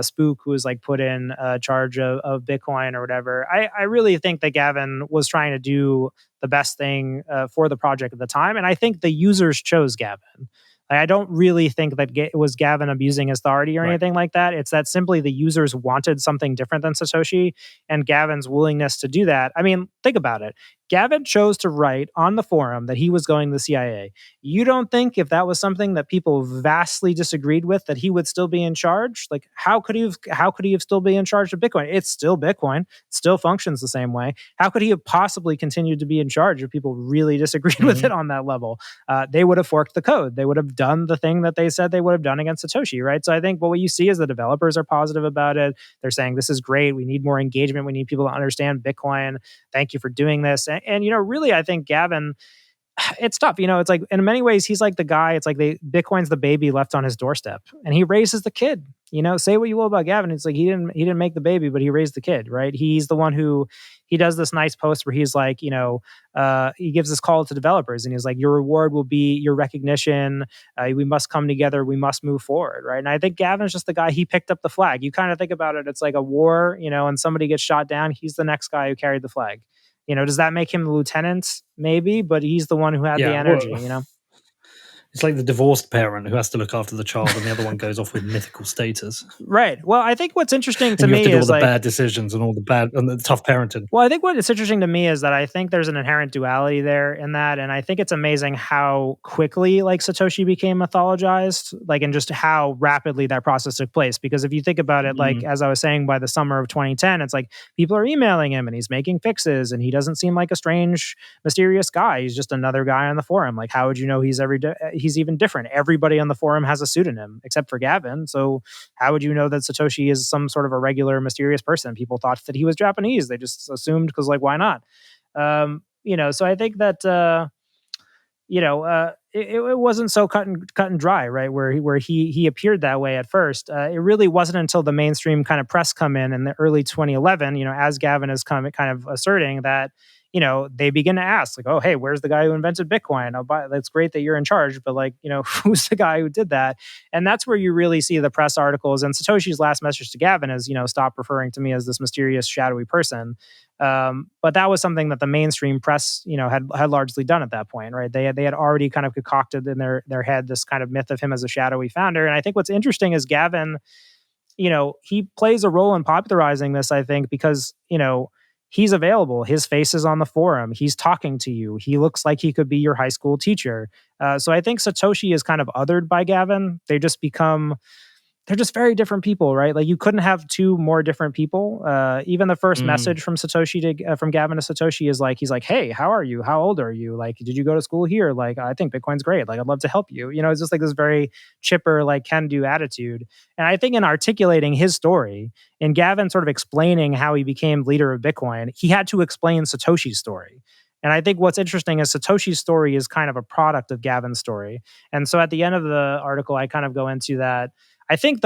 spook who was put in charge of Bitcoin or whatever. I really think that Gavin was trying to do the best thing for the project at the time. And I think the users chose Gavin. I don't really think that it was Gavin abusing his authority or anything like that. It's that simply the users wanted something different than Satoshi, and Gavin's willingness to do that. I mean, think about it. Gavin chose to write on the forum that he was going to the CIA. You don't think if that was something that people vastly disagreed with that he would still be in charge? Like how could he have still be in charge of Bitcoin? It's still Bitcoin, it still functions the same way. How could he have possibly continued to be in charge if people really disagreed with Mhm. it on that level? They would have forked the code. They would have done the thing that they said they would have done against Satoshi, right? So I think what you see is the developers are positive about it. They're saying this is great. We need more engagement. We need people to understand Bitcoin. Thank you for doing this. And really, I think Gavin, it's tough. It's like in many ways, he's like the guy. It's like Bitcoin's the baby left on his doorstep, and he raises the kid. Say what you will about Gavin. It's like he didn't make the baby, but he raised the kid, right? He's the one who he does this nice post where he's like, he gives this call to developers, and he's like, your reward will be your recognition. We must come together. We must move forward, right? And I think Gavin's just the guy. He picked up the flag. You kind of think about it. It's like a war, and somebody gets shot down. He's the next guy who carried the flag. Does that make him the lieutenant? Maybe, but he's the one who had the Yeah, well, energy. it's like the divorced parent who has to look after the child, and the other one goes off with mythical status, Right. Well, I think what's interesting to and you have to me do all is the like, bad decisions and all the bad and the tough parenting. well, I think what is interesting to me is that I think there's an inherent duality there in that, and I think it's amazing how quickly like Satoshi became mythologized, like, and just how rapidly that process took place. Because if you think about it, like Mm, as I was saying, by the summer of 2010, it's like people are emailing him and he's making fixes, and he doesn't seem like a strange, mysterious guy. He's just another guy on the forum. Like, how would you know he's even different? Everybody on the forum has a pseudonym except for Gavin. So how would you know that Satoshi is some sort of a regular mysterious person? People thought that he was Japanese. They just assumed because like why not? So I think that it wasn't so cut and dry, right? Where he appeared that way at first. It really wasn't until the mainstream kind of press come in the early 2011, as Gavin is kind of asserting that, they begin to ask like, oh, hey, where's the guy who invented Bitcoin? Oh, that's great that you're in charge, but like, who's the guy who did that? And that's where you really see the press articles. And Satoshi's last message to Gavin is, stop referring to me as this mysterious shadowy person. But that was something that the mainstream press, had largely done at that point, right? They had already kind of concocted in their head this kind of myth of him as a shadowy founder. And I think what's interesting is Gavin, he plays a role in popularizing this, I think, because, he's available. His face is on the forum. He's talking to you. He looks like he could be your high school teacher. So I think Satoshi is kind of othered by Gavin. They're just very different people, right? Like you couldn't have two more different people. Even the first mm. message from from Gavin to Satoshi is like, he's like, "Hey, how are you? How old are you? Like, did you go to school here? Like, I think Bitcoin's great. Like, I'd love to help you." It's just like this very chipper, like can-do attitude. And I think in articulating his story and Gavin sort of explaining how he became leader of Bitcoin, he had to explain Satoshi's story. And I think what's interesting is Satoshi's story is kind of a product of Gavin's story. And so at the end of the article, I kind of go into that. I think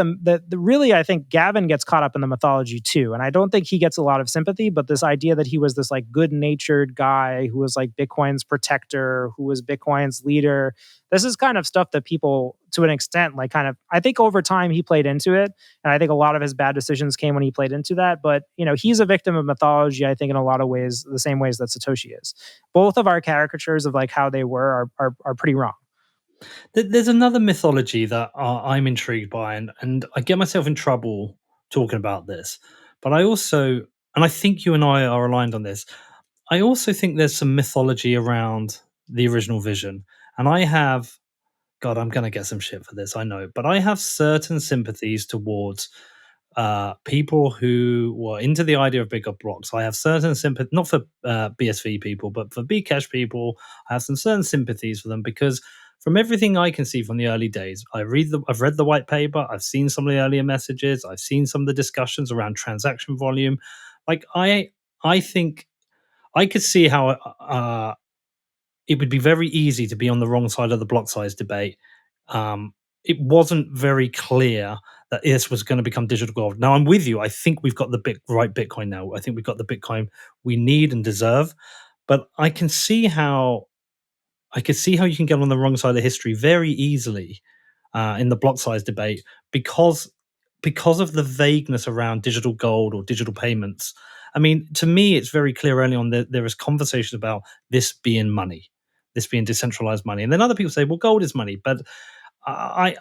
really I think Gavin gets caught up in the mythology too, and I don't think he gets a lot of sympathy. But this idea that he was this like good-natured guy who was like Bitcoin's protector, who was Bitcoin's leader, this is kind of stuff that people, to an extent, like kind of I think over time he played into it, and I think a lot of his bad decisions came when he played into that. But he's a victim of mythology. I think in a lot of ways, the same ways that Satoshi is. Both of our caricatures of like how they were are pretty wrong. There's another mythology that I'm intrigued by, and I get myself in trouble talking about this. But I also, and I think you and I are aligned on this. I also think there's some mythology around the original vision, and I have. God, I'm going to get some shit for this, I know, but I have certain sympathies towards people who were into the idea of bigger blocks. I have certain sympathy, not for BSV people, but for Bcash people. I have some certain sympathies for them because, from everything I can see from the early days, I've read the white paper. I've seen some of the earlier messages. I've seen some of the discussions around transaction volume. Like I think I could see how it would be very easy to be on the wrong side of the block size debate. It wasn't very clear that this was going to become digital gold. Now, I'm with you. I think we've got the right Bitcoin now. I think we've got the Bitcoin we need and deserve. But I could see how you can get on the wrong side of history very easily in the block size debate because of the vagueness around digital gold or digital payments. I mean, to me, it's very clear early on that there is conversation about this being money, this being decentralized money, and then other people say, "Well, gold is money." But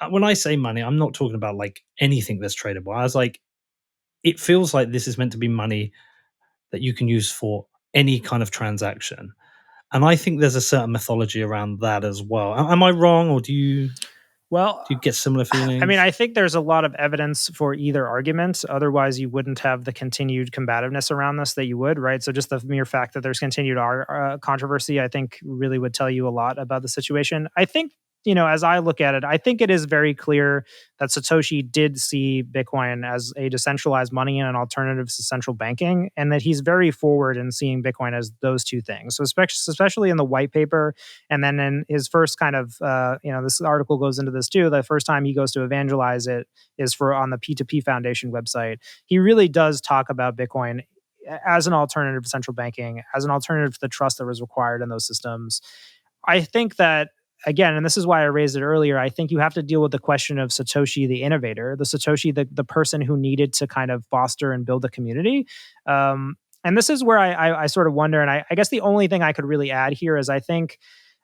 when I say money, I'm not talking about like anything that's tradable. I was like, it feels like this is meant to be money that you can use for any kind of transaction. And I think there's a certain mythology around that as well. Am I wrong, or do you Well, get similar I mean, feelings? I think there's a lot of evidence for either argument. Otherwise, you wouldn't have the continued combativeness around this that you would, right? So, just the mere fact that there's continued controversy, I think, really would tell you a lot about the situation. I think, as I look at it, I think it is very clear that Satoshi did see Bitcoin as a decentralized money and an alternative to central banking, and that he's very forward in seeing Bitcoin as those two things. So, especially in the white paper, and then in his first kind of, this article goes into this too. The first time he goes to evangelize it is for on the P2P Foundation website. He really does talk about Bitcoin as an alternative to central banking, as an alternative to the trust that was required in those systems. I think that, again, and this is why I raised it earlier, I think you have to deal with the question of Satoshi, the innovator, the Satoshi, the person who needed to kind of foster and build a community. And this is where I sort of wonder, and I guess the only thing I could really add here is I think,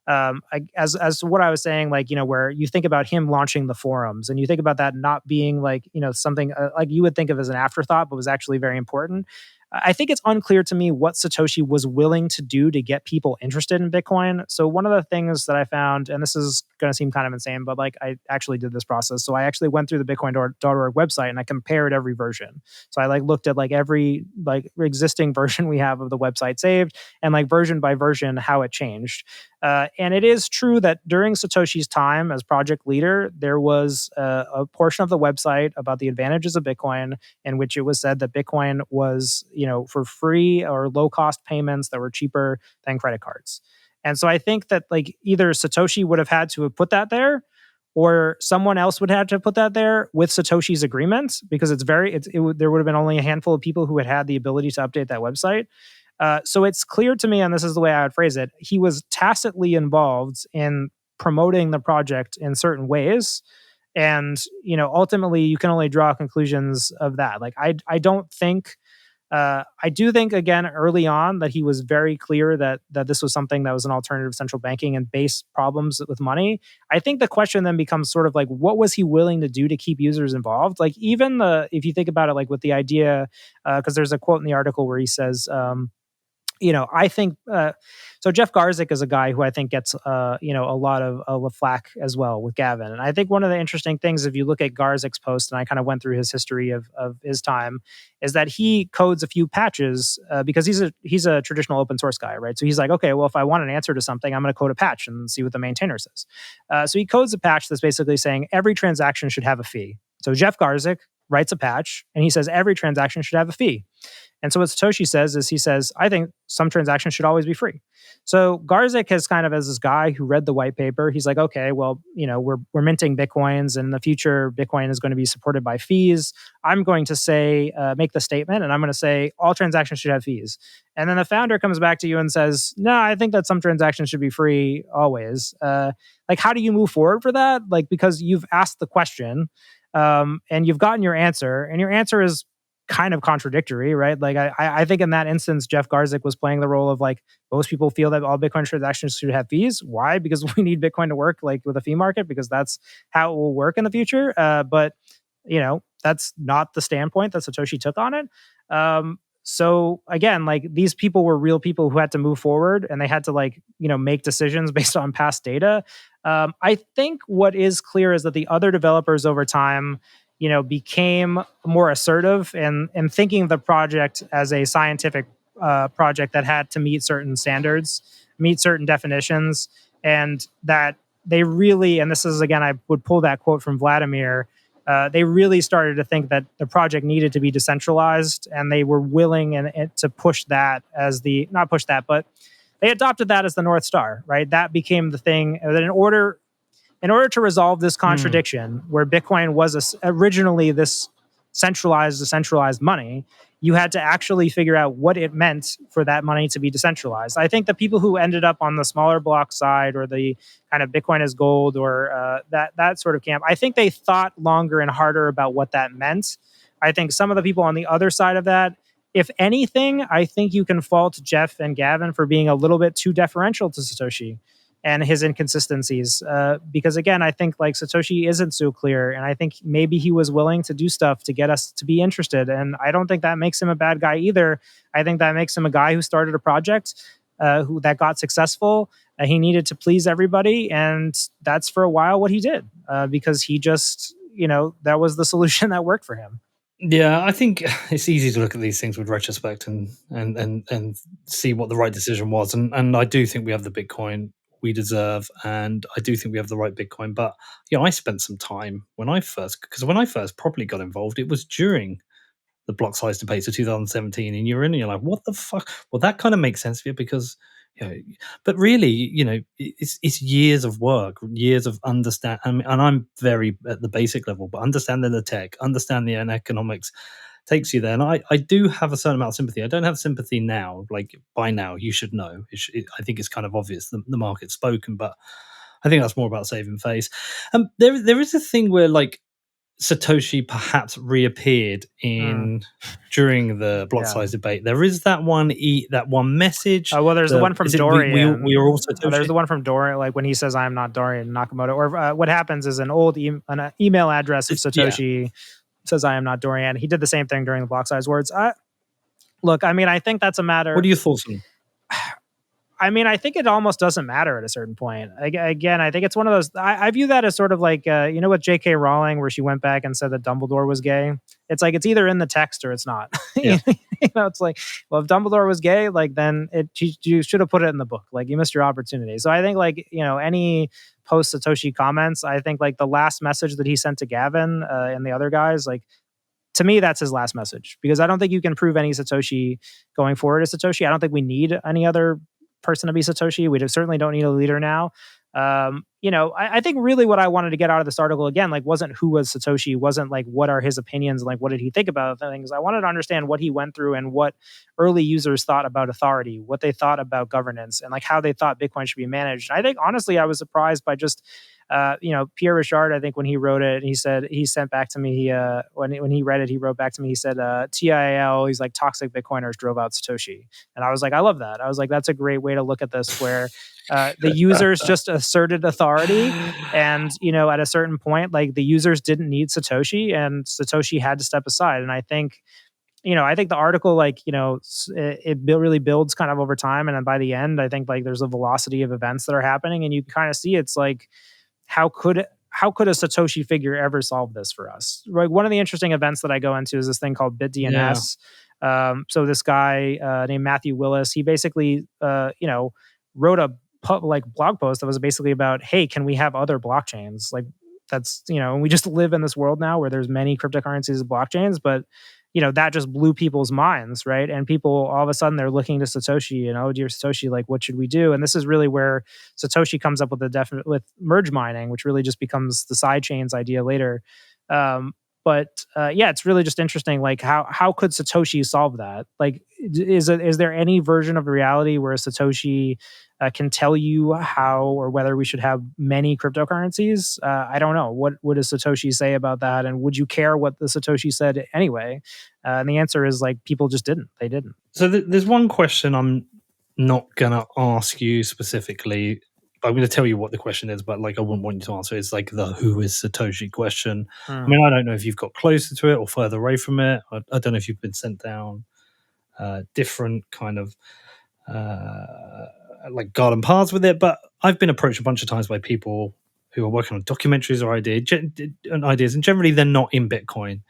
as to what I was saying, like, where you think about him launching the forums and you think about that not being like, something like you would think of as an afterthought, but was actually very important. I think it's unclear to me what Satoshi was willing to do to get people interested in Bitcoin. So one of the things that I found, and this is going to seem kind of insane, but like I actually did this process. So I actually went through the Bitcoin.org website and I compared every version. So I like looked at like every like existing version we have of the website saved and like version by version how it changed. And it is true that during Satoshi's time as project leader, there was a portion of the website about the advantages of Bitcoin, in which it was said that Bitcoin was, for free or low cost payments that were cheaper than credit cards. And so I think that like either Satoshi would have had to have put that there, or someone else would have to put that there with Satoshi's agreement, because there would have been only a handful of people who had the ability to update that website. So it's clear to me, and this is the way I would phrase it, he was tacitly involved in promoting the project in certain ways. And, ultimately you can only draw conclusions of that. Like, I don't think, I do think, again, early on that he was very clear that this was something that was an alternative to central banking and base problems with money. I think the question then becomes sort of like, what was he willing to do to keep users involved? Like, even if you think about it, like with the idea, because there's a quote in the article where he says, I think so. Jeff Garzik is a guy who I think gets, a lot of flack as well with Gavin. And I think one of the interesting things, if you look at Garzik's post, and I kind of went through his history of his time, is that he codes a few patches because he's a traditional open source guy, right? So he's like, okay, well, if I want an answer to something, I'm going to code a patch and see what the maintainer says. So he codes a patch that's basically saying every transaction should have a fee. So Jeff Garzik writes a patch and he says every transaction should have a fee. And so what Satoshi says is, he says, I think some transactions should always be free. So Garzik has kind of, as this guy who read the white paper, he's like, okay, well, we're minting Bitcoins, and in the future, Bitcoin is going to be supported by fees. I'm going to say, make the statement, and I'm going to say all transactions should have fees. And then the founder comes back to you and says, no, I think that some transactions should be free always. Like, how do you move forward for that? Like, because you've asked the question, and you've gotten your answer, and your answer is kind of contradictory, right? Like, I think in that instance, Jeff Garzik was playing the role of like, most people feel that all Bitcoin transactions should have fees. Why? Because we need Bitcoin to work like with a fee market, because that's how it will work in the future. But that's not the standpoint that Satoshi took on it. So again, like, these people were real people who had to move forward, and they had to like, make decisions based on past data. I think what is clear is that the other developers over time, became more assertive and thinking of the project as a scientific project that had to meet certain standards, meet certain definitions, and that they really, and this is, again, I would pull that quote from Vladimir, they really started to think that the project needed to be decentralized, and they were willing to push that as not push that, but they adopted that as the North Star, right? That became the thing that in order to resolve this contradiction, where Bitcoin was originally this centralized, decentralized money, you had to actually figure out what it meant for that money to be decentralized. I think the people who ended up on the smaller block side, or the kind of Bitcoin as gold, or that sort of camp, I think they thought longer and harder about what that meant. I think some of the people on the other side of that, if anything, I think you can fault Jeff and Gavin for being a little bit too deferential to Satoshi. and his inconsistencies. Because again, I think like Satoshi isn't so clear, and I think maybe he was willing to do stuff to get us to be interested. And I don't think that makes him a bad guy either. I think that makes him a guy who started a project who that got successful. He needed to please everybody, and that's for a while what he did because he just, that was the solution that worked for him. Yeah, I think it's easy to look at these things with retrospect and see what the right decision was. And I do think we have the Bitcoin we deserve, and I do think we have the right Bitcoin. But I spent some time when I first properly got involved, it was during the block size debates of 2017, and you're in and you're like, what the fuck? Well, that kind of makes sense for you because, but really, it's years of work, years of understand. And I'm very at the basic level, but understanding the tech, understanding the economics takes you there. And I do have a certain amount of sympathy. I don't have sympathy now. Like by now, you should know. I think it's kind of obvious the market's spoken, but I think that's more about saving face. There is a thing where like Satoshi perhaps reappeared Mm, during the block yeah. size debate. There is that one message. Well, there's the one from Is it we Dorian. are all There's Satoshi? the one from Dorian, like when he says, "I'm not Dorian Nakamoto." Or what happens is an old an email address of Yeah. Satoshi says, "I am not Dorian." He did the same thing during the block size words. Look, I mean, I think that's a What matter. are your thoughts on? I mean, I think it almost doesn't matter at a certain point. Again, I think it's one of those. I view that as sort of like, with J.K. Rowling, where she went back and said that Dumbledore was gay. It's like it's either in the text or it's not. Yeah. It's like, well, if Dumbledore was gay, like then you should have put it in the book. Like you missed your opportunity. So I think like any post Satoshi comments, I think like the last message that he sent to Gavin and the other guys, like to me, that's his last message because I don't think you can prove any Satoshi going forward as Satoshi. I don't think we need any other person to be Satoshi. We certainly don't need a leader now. I think really what I wanted to get out of this article again, like, wasn't who was Satoshi, wasn't like what are his opinions and like what did he think about things. I wanted to understand what he went through and what early users thought about authority, what they thought about governance, and like how they thought Bitcoin should be managed. And I think honestly, I was surprised by just Pierre Richard, I think when he wrote it, he said he sent back to me. When he read it, he wrote back to me. He said, "TIL." He's like toxic Bitcoiners drove out Satoshi, and I was like, I love that. I was like, that's a great way to look at this, where the users just asserted authority, and at a certain point, like the users didn't need Satoshi, and Satoshi had to step aside. And I think the article, like, it really builds kind of over time. And then by the end, I think like there's a velocity of events that are happening and you can kind of see it's like, how could a Satoshi figure ever solve this for us? Like one of the interesting events that I go into is this thing called Yeah. BitDNS. So this guy named Matthew Willis, he basically, wrote a blog post that was basically about, hey, can we have other blockchains? Like that's, and we just live in this world now where there's many cryptocurrencies and blockchains, but that just blew people's minds, right? And people all of a sudden they're looking to Satoshi and, oh dear Satoshi, like what should we do? And this is really where Satoshi comes up with with merge mining, which really just becomes the side chains idea later. But it's really just interesting. Like how could Satoshi solve that? Like, is there any version of reality where Satoshi can tell you how or whether we should have many cryptocurrencies? I don't know. What does Satoshi say about that? And would you care what the Satoshi said anyway? And the answer is like people just didn't. They didn't. So there's one question I'm not gonna ask you specifically. I'm going to tell you what the question is, but like I wouldn't want you to answer. It's like the who is Satoshi question. I mean, I don't know if you've got closer to it or further away from it. I don't know if you've been sent down different kind of like garden paths with it, but I've been approached a bunch of times by people who are working on documentaries or ideas, and generally they're not in Bitcoin.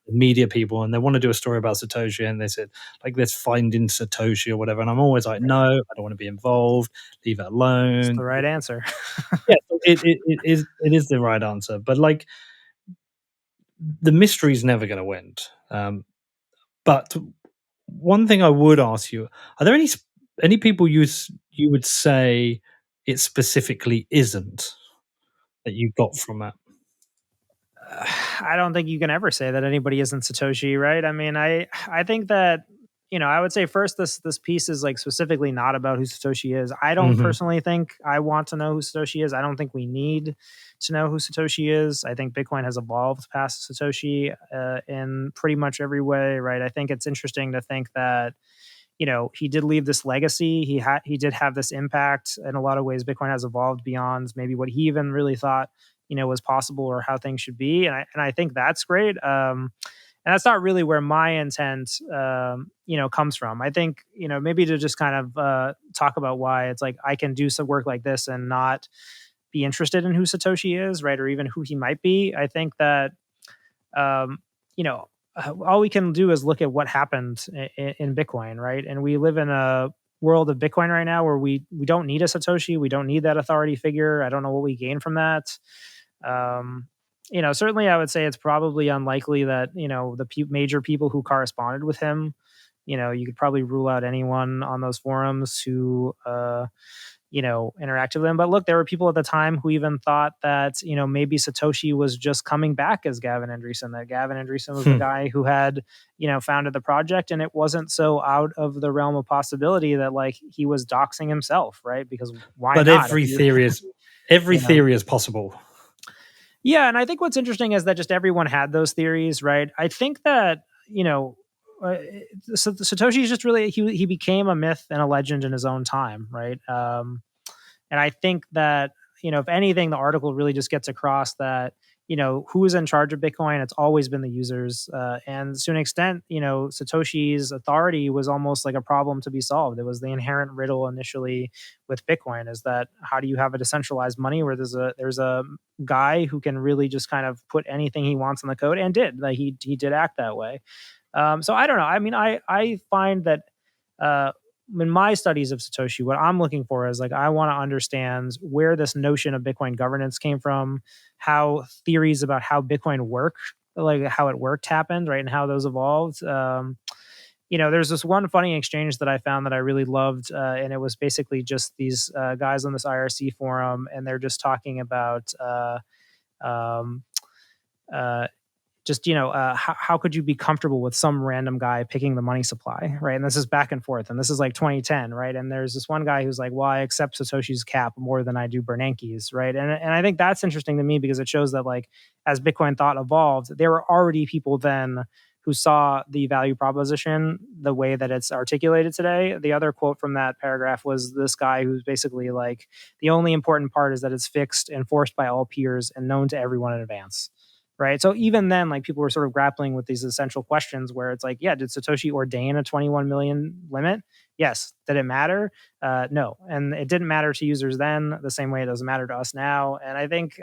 Media people, and they want to do a story about Satoshi, and they said like, let's find in Satoshi or whatever, and I'm always like, no, I don't want to be involved, leave it alone. It's the right answer. Yeah, it is the right answer, but like the mystery is never going to end. But one thing I would ask you: are there any people you would say it specifically isn't that you got from it? I don't think you can ever say that anybody isn't Satoshi, right? I mean, I think that I would say first this piece is like specifically not about who Satoshi is. I don't personally think I want to know who Satoshi is. I don't think we need to know who Satoshi is. I think Bitcoin has evolved past Satoshi in pretty much every way, right? I think it's interesting to think that he did leave this legacy. He did have this impact. In a lot of ways, Bitcoin has evolved beyond maybe what he even really thought, was possible or how things should be. And I think that's great. And that's not really where my intent, comes from. I think, maybe to just kind of talk about why it's like I can do some work like this and not be interested in who Satoshi is, right, or even who he might be. I think that, um, all we can do is look at what happened in Bitcoin, right? And we live in a world of Bitcoin right now where we don't need a Satoshi, we don't need that authority figure. I don't know what we gain from that. Um, Certainly I would say it's probably unlikely that, the major people who corresponded with him, you could probably rule out anyone on those forums who, interacted with him. But look, there were people at the time who even thought that, maybe Satoshi was just coming back as Gavin Andreessen, that Gavin Andreessen was the Hmm. guy who had, founded the project. And it wasn't so out of the realm of possibility that like he was doxing himself, right? Because why But not? If you, every you know, theory is possible. Yeah, and I think what's interesting is that just everyone had those theories, right? I think that uh, Satoshi is just really he became a myth and a legend in his own time, right? And I think that, if anything, the article really just gets across that, who is in charge of Bitcoin? It's always been the users. And to an extent, Satoshi's authority was almost like a problem to be solved. It was the inherent riddle initially with Bitcoin, is that how do you have a decentralized money where there's a guy who can really just kind of put anything he wants in the code, and did. Like he did act that way. So I don't know. I mean, I find that uh, in my studies of Satoshi, what I'm looking for is like I want to understand where this notion of Bitcoin governance came from, how theories about how Bitcoin worked, like how it worked, happened, right, and how those evolved. There's this one funny exchange that I found that I really loved, and it was basically just these guys on this IRC forum, and they're just talking about. Um, uh, just how could you be comfortable with some random guy picking the money supply, right? And this is back and forth, and this is like 2010, right? And there's this one guy who's like, well, I accept Satoshi's cap more than I do Bernanke's, right? And I think that's interesting to me because it shows that like as Bitcoin thought evolved, there were already people then who saw the value proposition the way that it's articulated today. The other quote from that paragraph was this guy who's basically like, the only important part is that it's fixed, enforced by all peers, and known to everyone in advance, right? So even then, like people were sort of grappling with these essential questions where it's like, yeah, did Satoshi ordain a 21 million limit? Yes. Did it matter? No. And it didn't matter to users then the same way it doesn't matter to us now. And I think,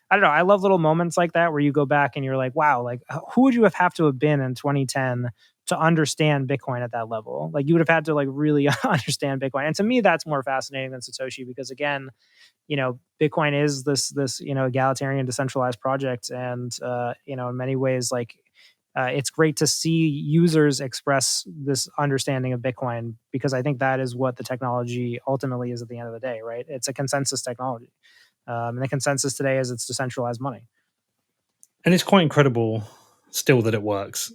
I don't know, I love little moments like that where you go back and you're like, wow, like who would you have to have been in 2010 to understand Bitcoin at that level? Like you would have had to like really understand Bitcoin. And to me, that's more fascinating than Satoshi because again, Bitcoin is this egalitarian decentralized project, and in many ways, like it's great to see users express this understanding of Bitcoin because I think that is what the technology ultimately is at the end of the day, right? It's a consensus technology, and the consensus today is it's decentralized money. And it's quite incredible still that it works.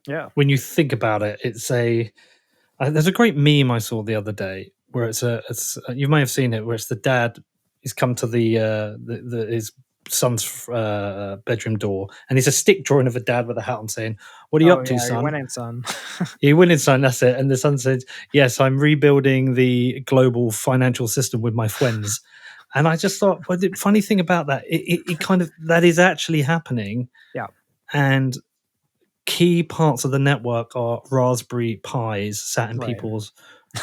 Yeah. When you think about it, there's a great meme I saw the other day where you may have seen it, where it's the dad. He's come to his son's bedroom door, and it's a stick drawing of a dad with a hat on, saying, "What are you Oh up to, yeah, you son?" went in, son. You winning, son. That's it. And the son says, "Yes, I'm rebuilding the global financial system with my friends." And I just thought, well, the funny thing about that, it kind of that is actually happening, Yeah. and key parts of the network are Raspberry Pis sat in Right. people's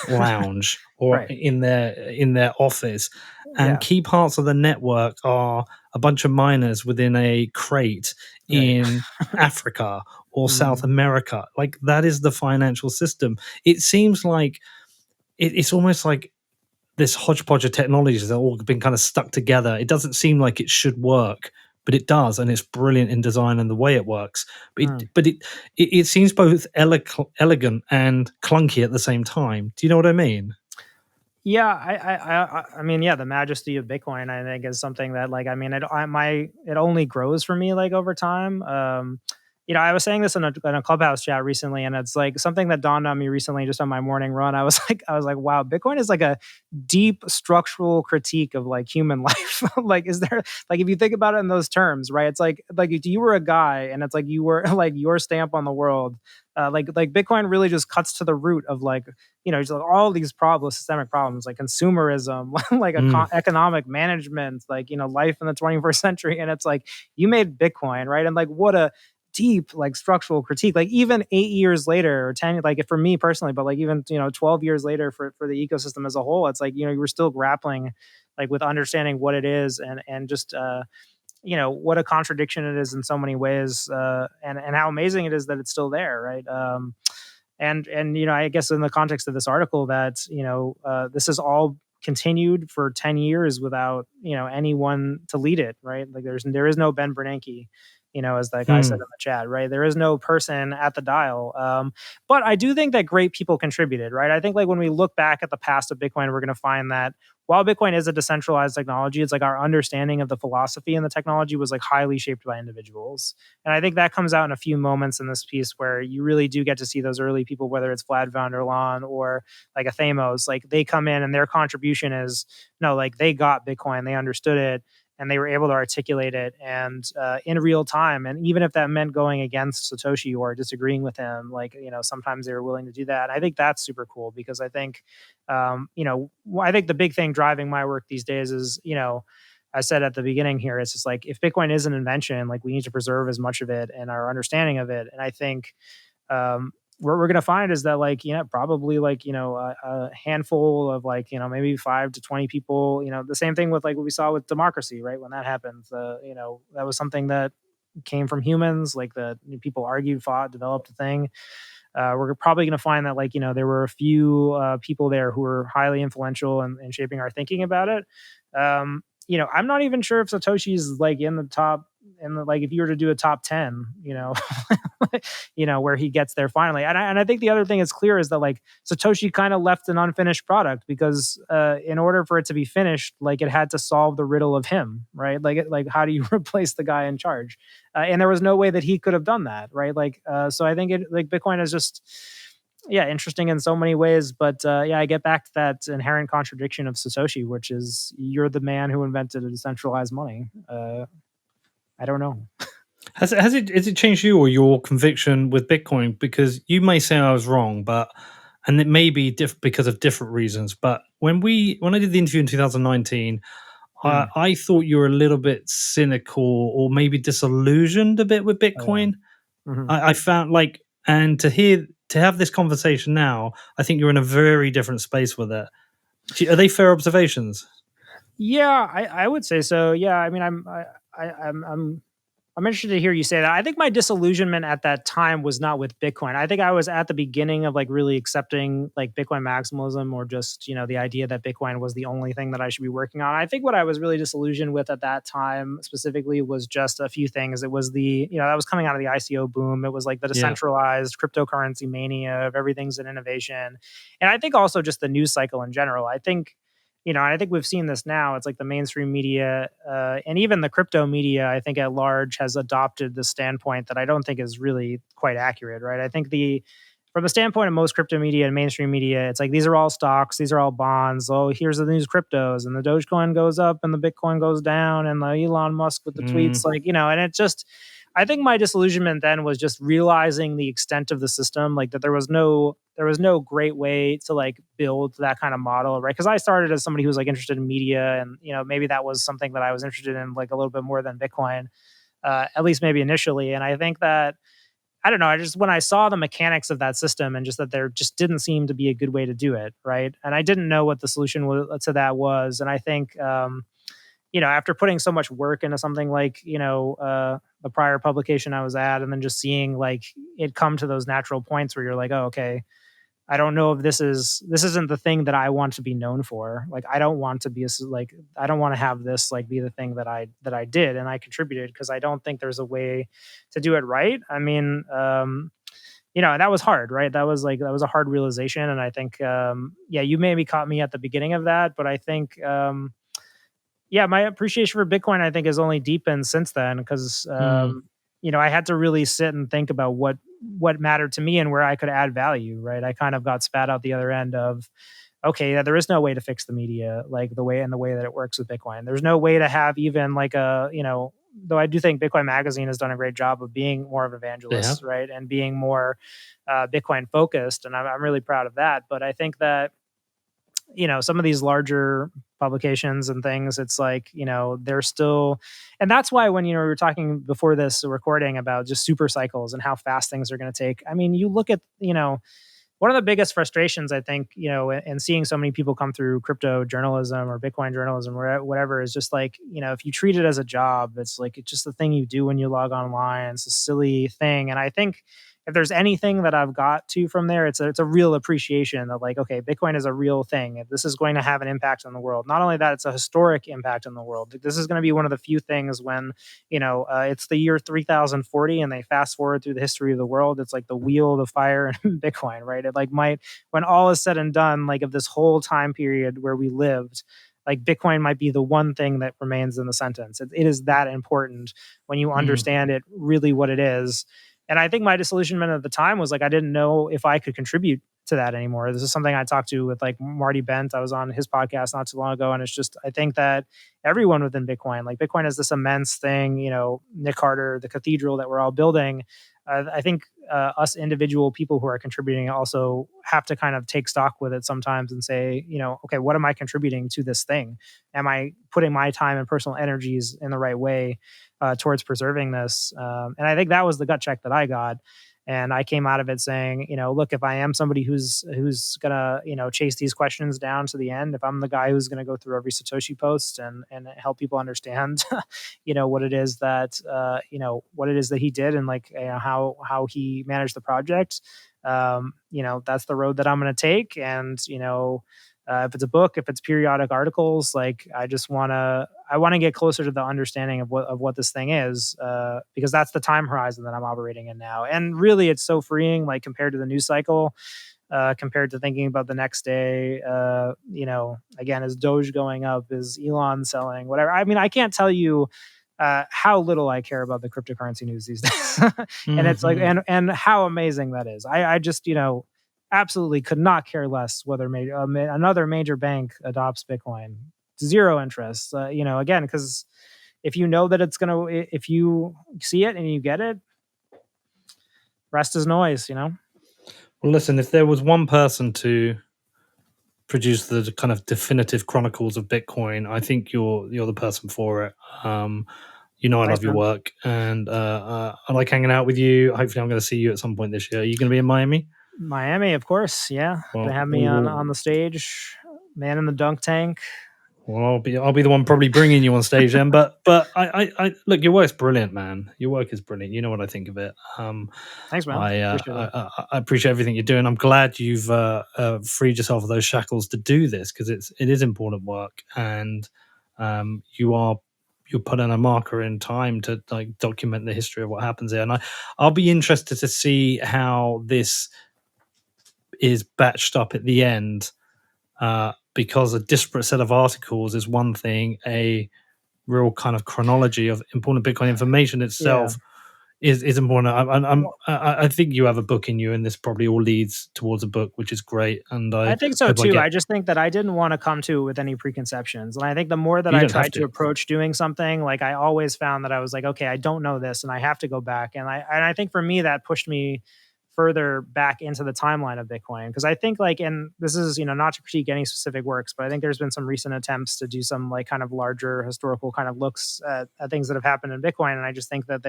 lounge or Right. in their office, and Yeah. key parts of the network are a bunch of miners within a crate Right. in Africa or South Mhm. America. Like that is the financial system. It seems like it's almost like this hodgepodge of technologies that have all been kind of stuck together. It doesn't seem like it should work, but it does, and it's brilliant in design and the way it works. Mm. It seems both elegant and clunky at the same time. Do you know what I mean? Yeah, I mean, yeah, the majesty of Bitcoin, I think, is something that, like, I mean, it only grows for me like over time. I was saying this in a clubhouse chat recently, and it's like something that dawned on me recently just on my morning run. I was like, wow, Bitcoin is like a deep structural critique of like human life. Like, is there like if you think about it in those terms, right? It's like if you were a guy, and it's like you were like your stamp on the world. Like Bitcoin really just cuts to the root of like just like all these problems, systemic problems like consumerism, like Mm, economic management, like life in the 21st century, and it's like you made Bitcoin, right? And like what a deep like structural critique, like even 8 years later or 10, like for me personally, but like even 12 years later for the ecosystem as a whole, it's like you were still grappling like with understanding what it is, and just what a contradiction it is in so many ways, and how amazing it is that it's still there, right? And I guess in the context of this article that this is all continued for 10 years without anyone to lead it, right? Like there is no Ben Bernanke, as that guy said in mm. the chat, right? There is no person at the dial. But I do think that great people contributed, right? I think like when we look back at the past of Bitcoin, we're going to find that while Bitcoin is a decentralized technology, it's like our understanding of the philosophy and the technology was like highly shaped by individuals. And I think that comes out in a few moments in this piece where you really do get to see those early people, whether it's Vlad van der Laan or like a Thamos, like they come in and their contribution is no, like they got Bitcoin, they understood it, and they were able to articulate it and in real time. And even if that meant going against Satoshi or disagreeing with him, like sometimes they were willing to do that. And I think that's super cool because I think I think the big thing driving my work these days is I said at the beginning here, it's just like if Bitcoin is an invention, like we need to preserve as much of it and our understanding of it. And I think what we're going to find is that like probably like a handful of like maybe 5 to 20 people, the same thing with like what we saw with democracy, right? When that happened, that was something that came from humans, like the people argued, fought, developed a thing. We're probably going to find that like there were a few people there who were highly influential in shaping our thinking about it. I'm not even sure if Satoshi's like in the top, in the, like if you were to do a top 10, where he gets there finally. And I think the other thing that's clear is that like Satoshi kind of left an unfinished product because in order for it to be finished, like it had to solve the riddle of him, right? Like how do you replace the guy in charge? And there was no way that he could have done that, right? So I think it like Bitcoin is just interesting in so many ways. But I get back to that inherent contradiction of Satoshi, which is you're the man who invented a decentralized money. I don't know. Has it changed you or your conviction with Bitcoin? Because you may say I was wrong, but and it may be because of different reasons. But when I did the interview in 2019, Hmm. I thought you were a little bit cynical or maybe disillusioned a bit with Oh yeah. Bitcoin. Hmm. I found like, and to have this conversation now, I think you're in a very different space with it. Are they fair observations? Yeah, I would say so. Yeah, I mean, I'm interested to hear you say that. I think my disillusionment at that time was not with Bitcoin. I think I was at the beginning of like really accepting like Bitcoin maximalism or just, the idea that Bitcoin was the only thing that I should be working on. I think what I was really disillusioned with at that time specifically was just a few things. It was that was coming out of the ICO boom. It was like the Yeah. decentralized cryptocurrency mania of everything's an innovation. And I think also just the news cycle in general. I think we've seen this now. It's like the mainstream media and even the crypto media, I think at large, has adopted the standpoint that I don't think is really quite accurate, right? I think from the standpoint of most crypto media and mainstream media, it's like these are all stocks, these are all bonds. Oh, here's the news cryptos, and the Dogecoin goes up and the Bitcoin goes down, and the Elon Musk with the Mm, tweets, and it just. I think my disillusionment then was just realizing the extent of the system, like that there was no great way to like build that kind of model, right? Because I started as somebody who was like interested in media, and maybe that was something that I was interested in like a little bit more than Bitcoin, at least maybe initially. And I think that I don't know, I just when I saw the mechanics of that system and just that there just didn't seem to be a good way to do it, right? And I didn't know what the solution to that was, and I think after putting so much work into something like, the prior publication I was at, and then just seeing like it come to those natural points where you're like, oh, okay, I don't know if this isn't the thing that I want to be known for. Like, I don't want to be I don't want to have this like be the thing that I did and I contributed because I don't think there's a way to do it right. I mean, and that was hard, right? That was a hard realization, and I think, you maybe caught me at the beginning of that, but I think, my appreciation for Bitcoin, I think, has only deepened since then because mm. I had to really sit and think about what mattered to me and where I could add value, right? I kind of got spat out the other end of, okay, yeah, there is no way to fix the media like the way that it works with Bitcoin. There's no way to have even like though I do think Bitcoin Magazine has done a great job of being more of They evangelists, have. right? And being more Bitcoin focused. And I'm really proud of that. But I think that, some of these larger publications and things, it's like, they're still, and that's why when, we were talking before this recording about just super cycles and how fast things are going to take. I mean, you look at, one of the biggest frustrations, I think, and seeing so many people come through crypto journalism or Bitcoin journalism or whatever is just like, if you treat it as a job, it's like, it's just the thing you do when you log online. It's a silly thing. And I think if there's anything that I've got to from there, it's a real appreciation of like, okay, Bitcoin is a real thing. This is going to have an impact on the world. Not only that, it's a historic impact on the world. This is going to be one of the few things when, it's the year 3040 and they fast forward through the history of the world. It's like the wheel, the fire, and Bitcoin, right? It like might, when all is said and done, like of this whole time period where we lived, like Bitcoin might be the one thing that remains in the sentence. It is that important when you Mm. understand it really what it is. And I think my disillusionment at the time was like, I didn't know if I could contribute to that anymore. This is something I talked to with like Marty Bent. I was on his podcast not too long ago. And it's just, I think that everyone within Bitcoin, like Bitcoin is this immense thing, Nick Carter, the cathedral that we're all building. I think us individual people who are contributing also have to kind of take stock with it sometimes and say, okay, what am I contributing to this thing? Am I putting my time and personal energies in the right way towards preserving this? And I think that was the gut check that I got. And I came out of it saying, look, if I am somebody who's gonna, chase these questions down to the end, if I'm the guy who's gonna go through every Satoshi post and help people understand, what it is that what it is that he did and like how he managed the project, that's the road that I'm gonna take. And if it's a book, if it's periodic articles, like I want to get closer to the understanding of what this thing is, because that's the time horizon that I'm operating in now. And really, it's so freeing, like compared to the news cycle, compared to thinking about the next day. Again, is Doge going up? Is Elon selling? Whatever. I mean, I can't tell you how little I care about the cryptocurrency news these days, and it's like, Hmm. and how amazing that is. I just absolutely could not care less whether another major bank adopts Bitcoin. Zero interest. Again, because if you know that it's gonna, if you see it and you get it, rest is noise. Well, listen, if there was one person to produce the kind of definitive chronicles of Bitcoin, I think you're the person for it. I Thanks, love your man. work, and I like hanging out with you. Hopefully, I'm going to see you at some point this year. Are you going to be in Miami? Miami, of course. Yeah, gonna Well, have me we on will. the stage, man in the dunk tank. Well, I'll be the one probably bringing you on stage then. But I look, your work's brilliant, man. Your work is brilliant. You know what I think of it. Thanks, man. Appreciate it. I appreciate everything you're doing. I'm glad you've freed yourself of those shackles to do this, because it is important work, and you're putting a marker in time to like document the history of what happens here. And I'll be interested to see how this is batched up at the end, because a disparate set of articles is one thing. A real kind of chronology of important Bitcoin information Yeah. itself is important. Well, I think you have a book in you, and this probably all leads towards a book, which is great. And I I think so hope I too. get. I just think that I didn't want to come to it with any preconceptions. And I think the more that You I don't have tried to to. approach doing something, like I always found that I was like, okay, I don't know this and I have to go back. And I think for me that pushed me further back into the timeline of Bitcoin. Because I think like, and this is, not to critique any specific works, but I think there's been some recent attempts to do some like kind of larger historical kind of looks at things that have happened in Bitcoin. And I just think that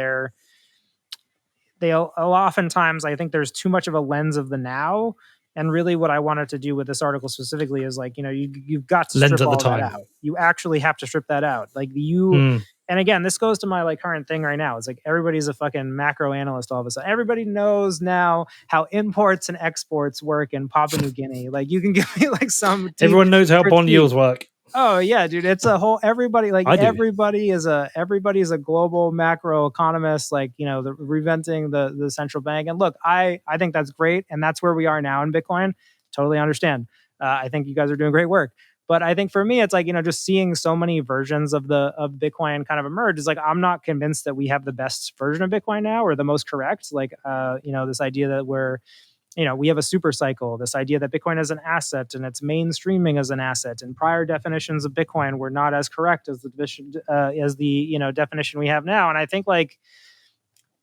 they'll oftentimes, I think there's too much of a lens of the now. And really what I wanted to do with this article specifically is like, you've got to Lens strip at the all that time. out. You actually have to strip that out. Like Hmm. and again, this goes to my like current thing right now. It's like everybody's a fucking macro analyst all of a sudden. Everybody knows now how imports and exports work in Papua New Guinea. Like you can give me like some deep Everyone knows how bond critique. yields work. Oh yeah, dude. It's a whole I do. everybody is a global macro economist, like, reventing the central bank. And look, I think that's great. And that's where we are now in Bitcoin. Totally understand. I think you guys are doing great work. But I think for me, it's like, just seeing so many versions of Bitcoin kind of emerge is like, I'm not convinced that we have the best version of Bitcoin now or the most correct. Like, this idea that we have a super cycle, this idea that Bitcoin is an asset and it's mainstreaming as an asset, and prior definitions of Bitcoin were not as correct as the definition we have now. And I think, like,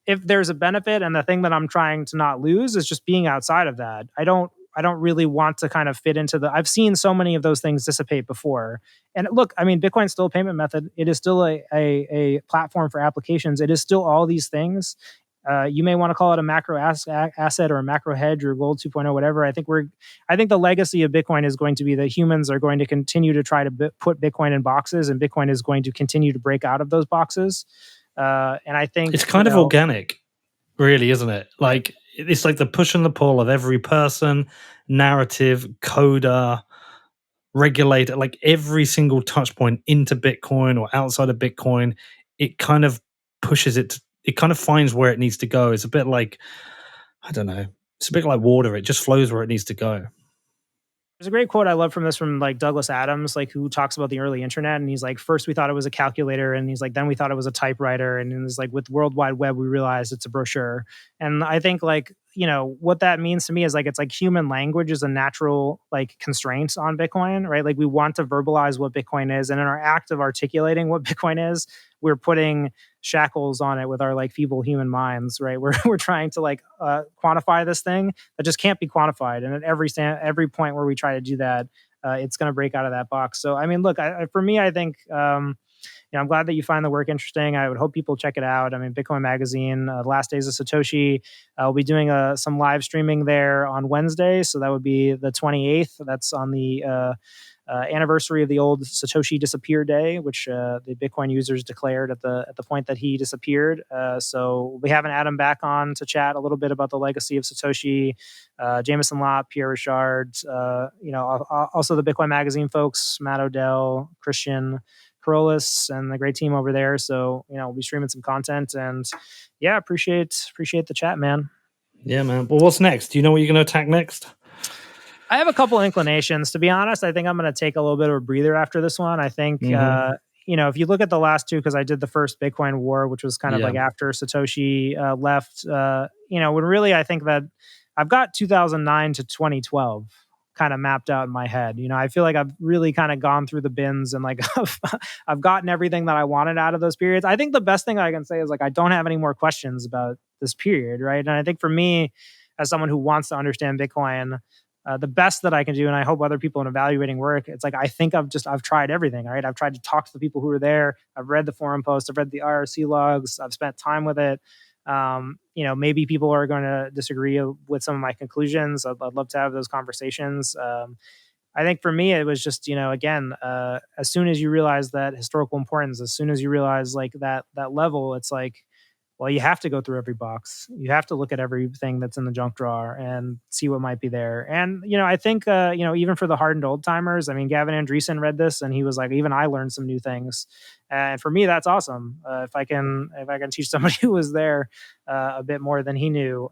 if there's a benefit, and the thing that I'm trying to not lose is just being outside of that. I don't really want to kind of fit into I've seen so many of those things dissipate before. And look, I mean, Bitcoin's still a payment method. It is still a platform for applications. It is still all these things. You may want to call it a macro asset or a macro hedge or gold 2.0, whatever. I think the legacy of Bitcoin is going to be that humans are going to continue to try to put Bitcoin in boxes, and Bitcoin is going to continue to break out of those boxes. And I think it's kind of organic, really, isn't it? Like, it's like the push and the pull of every person, narrative, coder, regulator, like every single touch point into Bitcoin or outside of Bitcoin, it kind of pushes it. It kind of finds where it needs to go. It's a bit like, I don't know, it's a bit like water. It just flows where it needs to go. There's a great quote I love from like Douglas Adams, like, who talks about the early internet. And he's like, first we thought it was a calculator, and he's like, then we thought it was a typewriter, and he's like, with World Wide Web we realized it's a brochure. And I think, like, what that means to me is like, it's like human language is a natural like constraint on Bitcoin, right? Like, we want to verbalize what Bitcoin is, and in our act of articulating what Bitcoin is, we're putting shackles on it with our like feeble human minds, right? We're trying to like quantify this thing that just can't be quantified, and at every point where we try to do that, it's going to break out of that box. So I mean, look, for me, I think I'm glad that you find the work interesting. I would hope people check it out. I mean, Bitcoin Magazine, The Last Days of Satoshi. We'll be doing some live streaming there on Wednesday, so that would be the 28th. That's on the anniversary of the old Satoshi Disappear Day, which the Bitcoin users declared at the point that he disappeared. So we haven't Adam back on to chat a little bit about the legacy of Satoshi, Jameson Lott, Pierre Richard, also the Bitcoin Magazine folks, Matt Odell, Christian Corollas, and the great team over there. So we'll be streaming some content, and yeah, appreciate the chat, man. Yeah, man. Well, what's next? Do you know what you're going to attack next? I have a couple inclinations, to be honest. I think I'm going to take a little bit of a breather after this one. I think, if you look at the last two, because I did the first Bitcoin war, which was kind of like after Satoshi left, when really I think that I've got 2009 to 2012 kind of mapped out in my head. I feel like I've really kind of gone through the bins, and like I've gotten everything that I wanted out of those periods. I think the best thing I can say is like, I don't have any more questions about this period, right? And I think for me, as someone who wants to understand Bitcoin, the best that I can do, and I hope other people in evaluating work, it's like, I think I've tried everything, right? I've tried to talk to the people who were there. I've read the forum posts. I've read the IRC logs. I've spent time with it. Maybe people are going to disagree with some of my conclusions. I'd love to have those conversations. I think for me, it was just, again, as soon as you realize that historical importance, as soon as you realize like that level, it's like, well, you have to go through every box. You have to look at everything that's in the junk drawer and see what might be there. And, I think, even for the hardened old timers, I mean, Gavin Andreessen read this and he was like, even I learned some new things. And for me, that's awesome. If I can teach somebody who was there a bit more than he knew,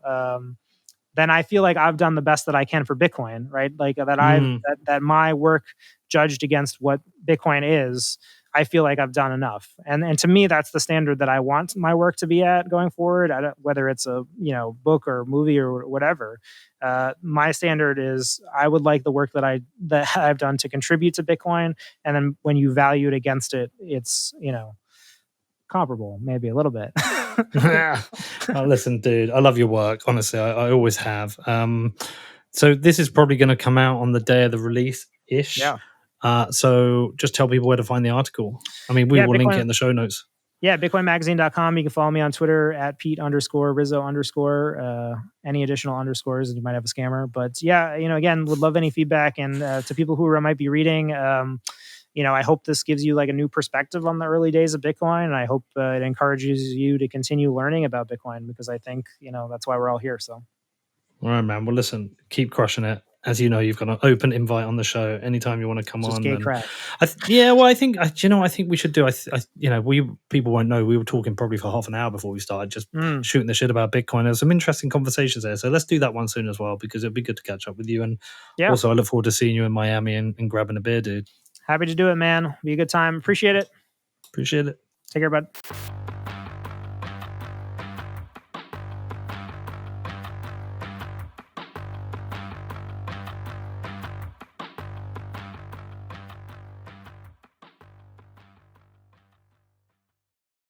then I feel like I've done the best that I can for Bitcoin, right? Like that my work judged against what Bitcoin is, I feel like I've done enough. And to me, that's the standard that I want my work to be at going forward. Whether it's a book or movie or whatever, my standard is I would like the work that I've done to contribute to Bitcoin. And then when you value it against it, it's comparable, maybe a little bit. Listen, dude, I love your work. Honestly, I always have. So this is probably going to come out on the day of the release ish. Yeah. So just tell people where to find the article. I mean, we will link it in the show notes. Yeah, bitcoinmagazine.com. You can follow me on Twitter at Pete_Rizzo_. Any additional underscores, and you might have a scammer. But yeah, again, would love any feedback. And to people who might be reading, I hope this gives you like a new perspective on the early days of Bitcoin. And I hope it encourages you to continue learning about Bitcoin, because I think, that's why we're all here. So. All right, man. Well, listen, keep crushing it. as you know, you've got an open invite on the show anytime you want to come Just on. gay And crack. yeah, well, I think I think we should do. We people won't know we were talking probably for half an hour before we started, just shooting the shit about Bitcoin. There's some interesting conversations there, so let's do that one soon as well, because it'd be good to catch up with you. And Yeah. also, I look forward to seeing you in Miami and grabbing a beer, dude. Happy to do it, man. Be a good time. Appreciate it. Appreciate it. Take care, bud.